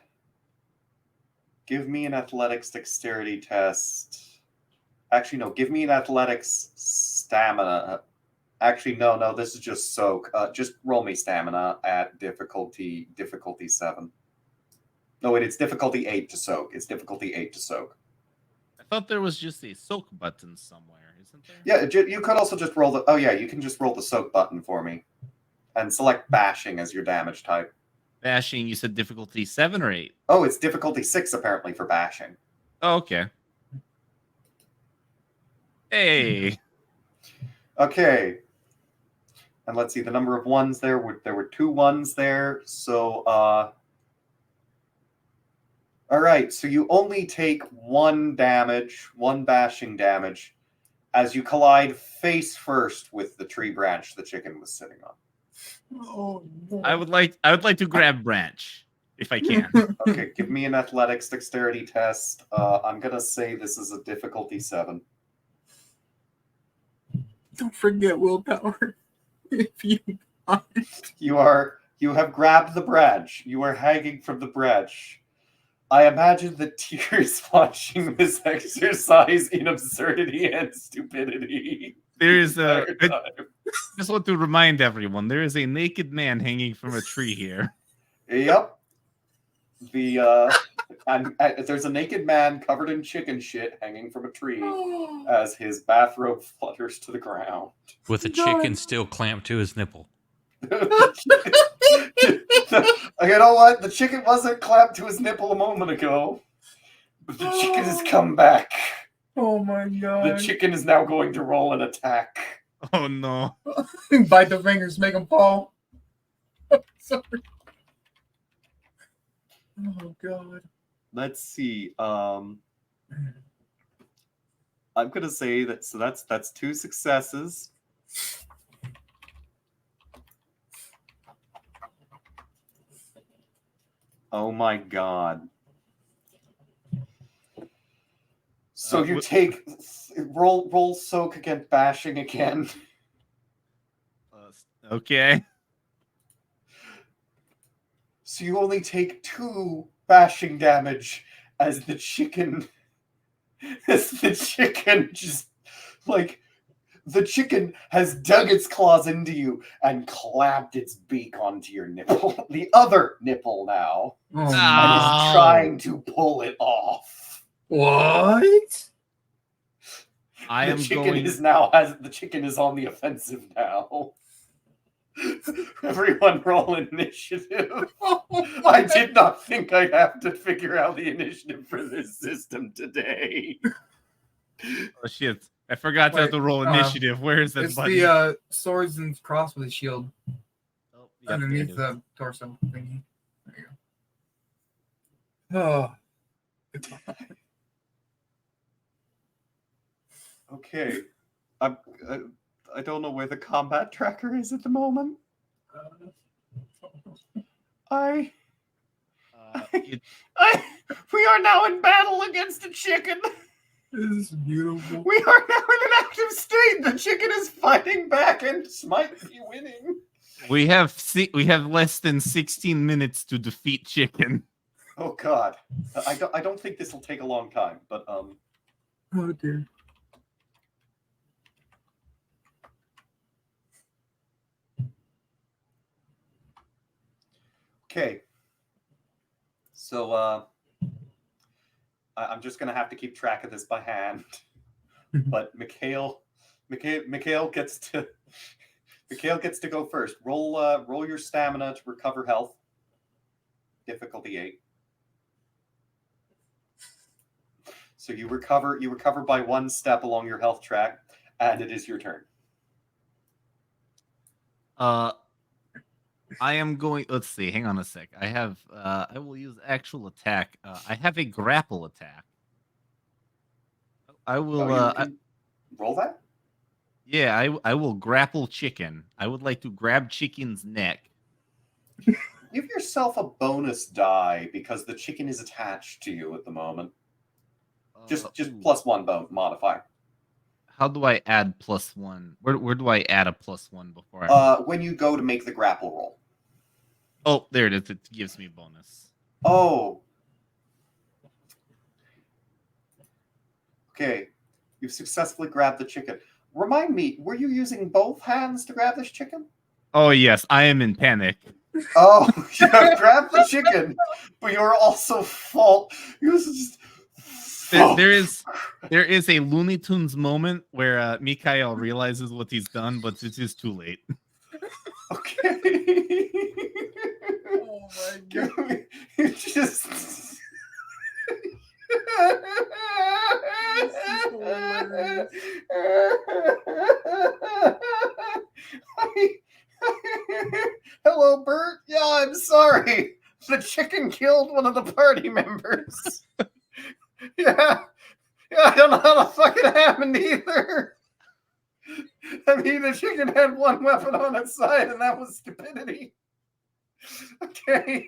an athletics dexterity test. Actually, no. Give me an athletics stamina. Actually, no. This is just soak. Just roll me stamina at difficulty 7. No, wait. It's difficulty 8 to soak. It's difficulty 8 to soak. I thought there was just a soak button somewhere, isn't there? Yeah, you could also just roll the. Oh yeah, you can just roll the soak button for me, and select bashing as your damage type. Bashing, you said difficulty 7 or 8? Oh, it's difficulty 6 apparently for bashing. Oh, okay. Hey. Okay. And let's see the number of ones there were 2 ones there. So all right, so you only take 1 bashing damage as you collide face first with the tree branch the chicken was sitting on. Oh, no. I would like to grab branch if I can. Okay, give me an athletics dexterity test. I'm going to say this is a difficulty 7. Don't forget willpower. If you You have grabbed the branch. You are hanging from the branch. I imagine the tears watching this exercise in absurdity and stupidity. There is a. Entire I time. just want to remind everyone there is a naked man hanging from a tree here. Yep. And there's a naked man covered in chicken shit hanging from a tree as his bathrobe flutters to the ground. With a God. chicken still clamped to his nipple. You know what? The chicken wasn't clamped to his nipple a moment ago, but the chicken has come back. Oh my The god. chicken is now going to roll an attack. Oh no. Bite the fingers, make them fall. Sorry. Oh god. Let's see. I'm gonna say that. So that's 2 successes. Oh my god. So you what- take roll soak against bashing again. Okay. So you only take 2 bashing damage as the chicken just like the chicken has dug its claws into you and clamped its beak onto your nipple. The other nipple now. Oh, And Ah. is trying to pull it off. what? I am the chicken going. the chicken is on the offensive now. Everyone roll initiative. I did not think I'd have to figure out the initiative for this system today. Oh shit! I forgot to have Wait, to roll initiative. Where is that It's button? the swords and cross with a shield Oh, yep, there it underneath is. the torso thingy. There you go. Oh. Okay. I don't know where the combat tracker is at the moment. It- We are now in battle against a chicken. This is beautiful. We are now in an active state. The chicken is fighting back and might be winning. we have less than 16 minutes to defeat chicken. Oh God, I don't think this will take a long time, but Oh dear. okay. So I'm just gonna have to keep track of this by hand. But Mikhail gets to go first. Roll your stamina to recover health. Difficulty 8. So you recover by 1 step along your health track, and it is your turn. I am going. Let's see. Hang on a sec. I have. I will use actual attack. I have a grapple attack. I will. You can roll that? Yeah, I will grapple chicken. I would like to grab chicken's neck. Give yourself a bonus die because the chicken is attached to you at the moment. Just Ooh. +1 modifier. How do I add +1? Where do I add a +1 before I? When you go to make the grapple roll. Oh, there it is. It gives me a bonus. Oh. Okay. You've successfully grabbed the chicken. Remind me, were you using both hands to grab this chicken? Oh yes, I am in panic. Oh, you have grabbed the chicken, but you're also full. You just. There is a Looney Tunes moment where Mikhail realizes what he's done, but it is too late. Okay. Oh my god. You just. This is hilarious. Hello, Bert. Yeah, I'm sorry. The chicken killed one of the party members. Yeah, I don't know how the fuck it happened either. I mean, the chicken had one weapon on its side, and that was stupidity. Okay.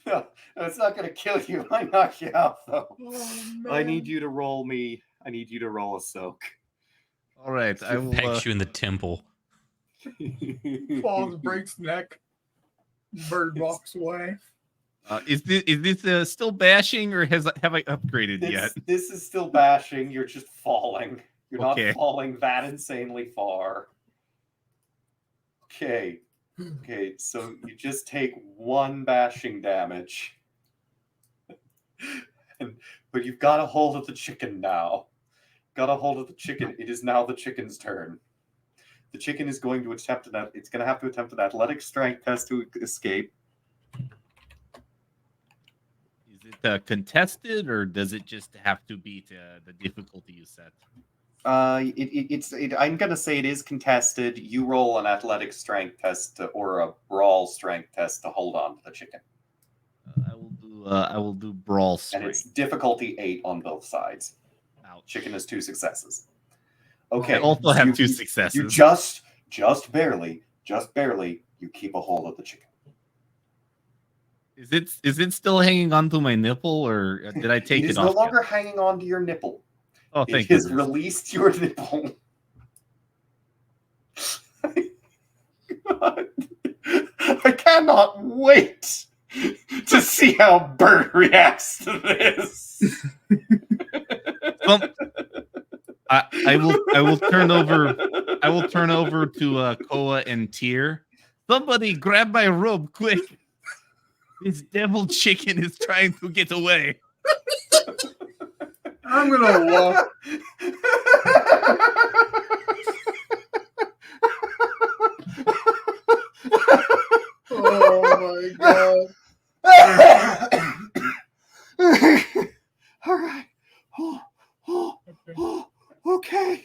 No, it's not going to kill you. I knock you out, though. Oh, I need man. you to roll me. I need you to roll a soak. All right, I will. Pecks you in the temple. Falls, breaks neck. Bird walks away. Is this still bashing, or have I upgraded yet? This is still bashing. You're just falling. You're Okay. not falling that insanely far. Okay. Okay, so you just take 1 bashing damage. But you've got a hold of the chicken now. Got a hold of the chicken. It is now the chicken's turn. The chicken is going to attempt it's going to have to attempt an athletic strength test to escape. Is it contested, or does it just have to beat the difficulty you set? I'm going to say it is contested. You roll an athletic strength test or a brawl strength test to hold on to the chicken. I will do brawl And strength. it's difficulty 8 on both sides. Ouch. Chicken has 2 successes. Okay. I also so have you- 2 successes. You just barely, you keep a hold of the chicken. Is it still hanging onto my nipple, or did I take It it is off? no yet? longer hanging on to your nipple. Oh, It thank has you. released your nipple. God. I cannot wait to see how Bert reacts to this. I will turn over to Koa and Tyr. Somebody grab my robe quick. This devil chicken is trying to get away. I'm gonna walk. Oh my god. All right. Okay.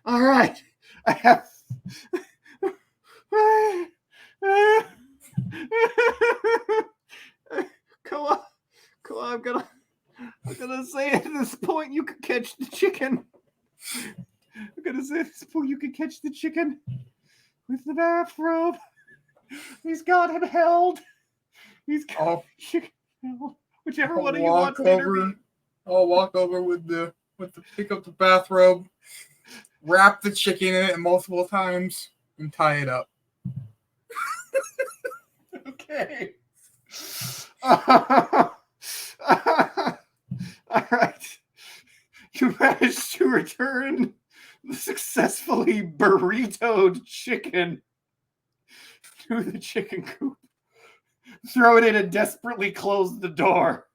All right. I have. Koa, I'm gonna say at this point you can catch the chicken. I'm gonna say at this point you can catch the chicken with the bathrobe. He's got him held. He's got I'll, the chicken held. Whichever I'll one of you walk wants to over. intervene. I'll walk over with the pick up the bathrobe, wrap the chicken in it multiple times, and tie it up. Okay. All right. You managed to return the successfully burritoed chicken to the chicken coop. Throw it in and desperately close the door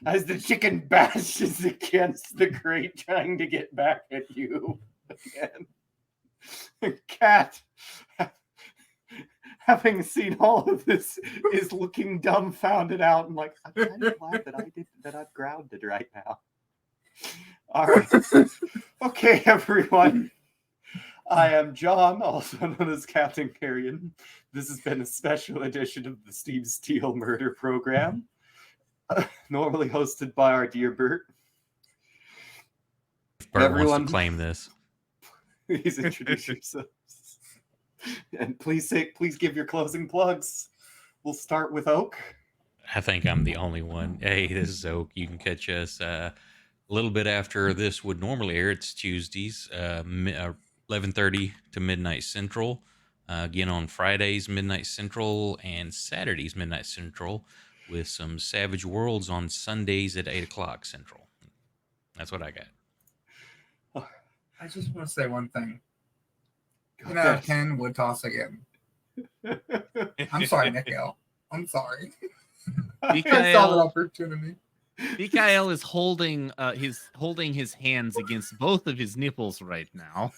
as the chicken bashes against the grate, trying to get back at you again. Cat, having seen all of this, is looking dumbfounded out and like, I'm kind of glad that I've grounded right now. All right. Okay, everyone. I am John, also known as Captain Carrion. This has been a special edition of the Steve Steele Murder Program, normally hosted by our dear Bert. Bert wants Everyone- to claim this. Please introduce yourselves. And please give your closing plugs. We'll start with Oak. I think I'm the only one. Hey, this is Oak. You can catch us a little bit after this would normally air. It's Tuesdays, 11:30 to midnight Central. Again on Fridays, midnight Central, and Saturdays, midnight Central, with some Savage Worlds on Sundays at 8 o'clock Central. That's what I got. I just want to say one thing. Go 10 out of ahead. 10 would toss again. I'm sorry, Mikael. I'm sorry. I saw that Mikael, opportunity. Mikael is holding his hands against both of his nipples right now.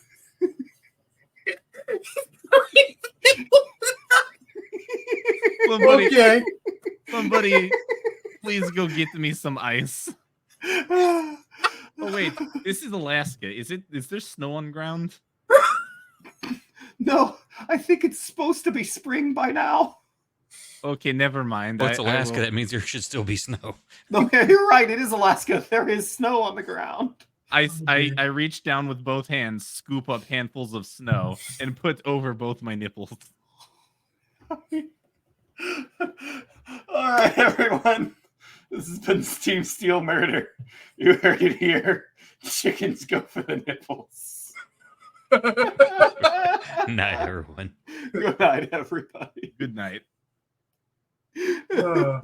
Somebody, Okay. somebody, please go get me some ice. Oh wait, this is Alaska. Is there snow on ground? No, I think it's supposed to be spring by now. Okay, never mind. Well, it's I Alaska. will- That means there should still be snow. No, you're right. It is Alaska. There is snow on the ground. I reach down with both hands, scoop up handfuls of snow, and put over both my nipples. All right, everyone. This has been Steam Steel Murder. You heard it here. Chickens go for the nipples. Night, everyone. Good night, everybody. Good night. Uh.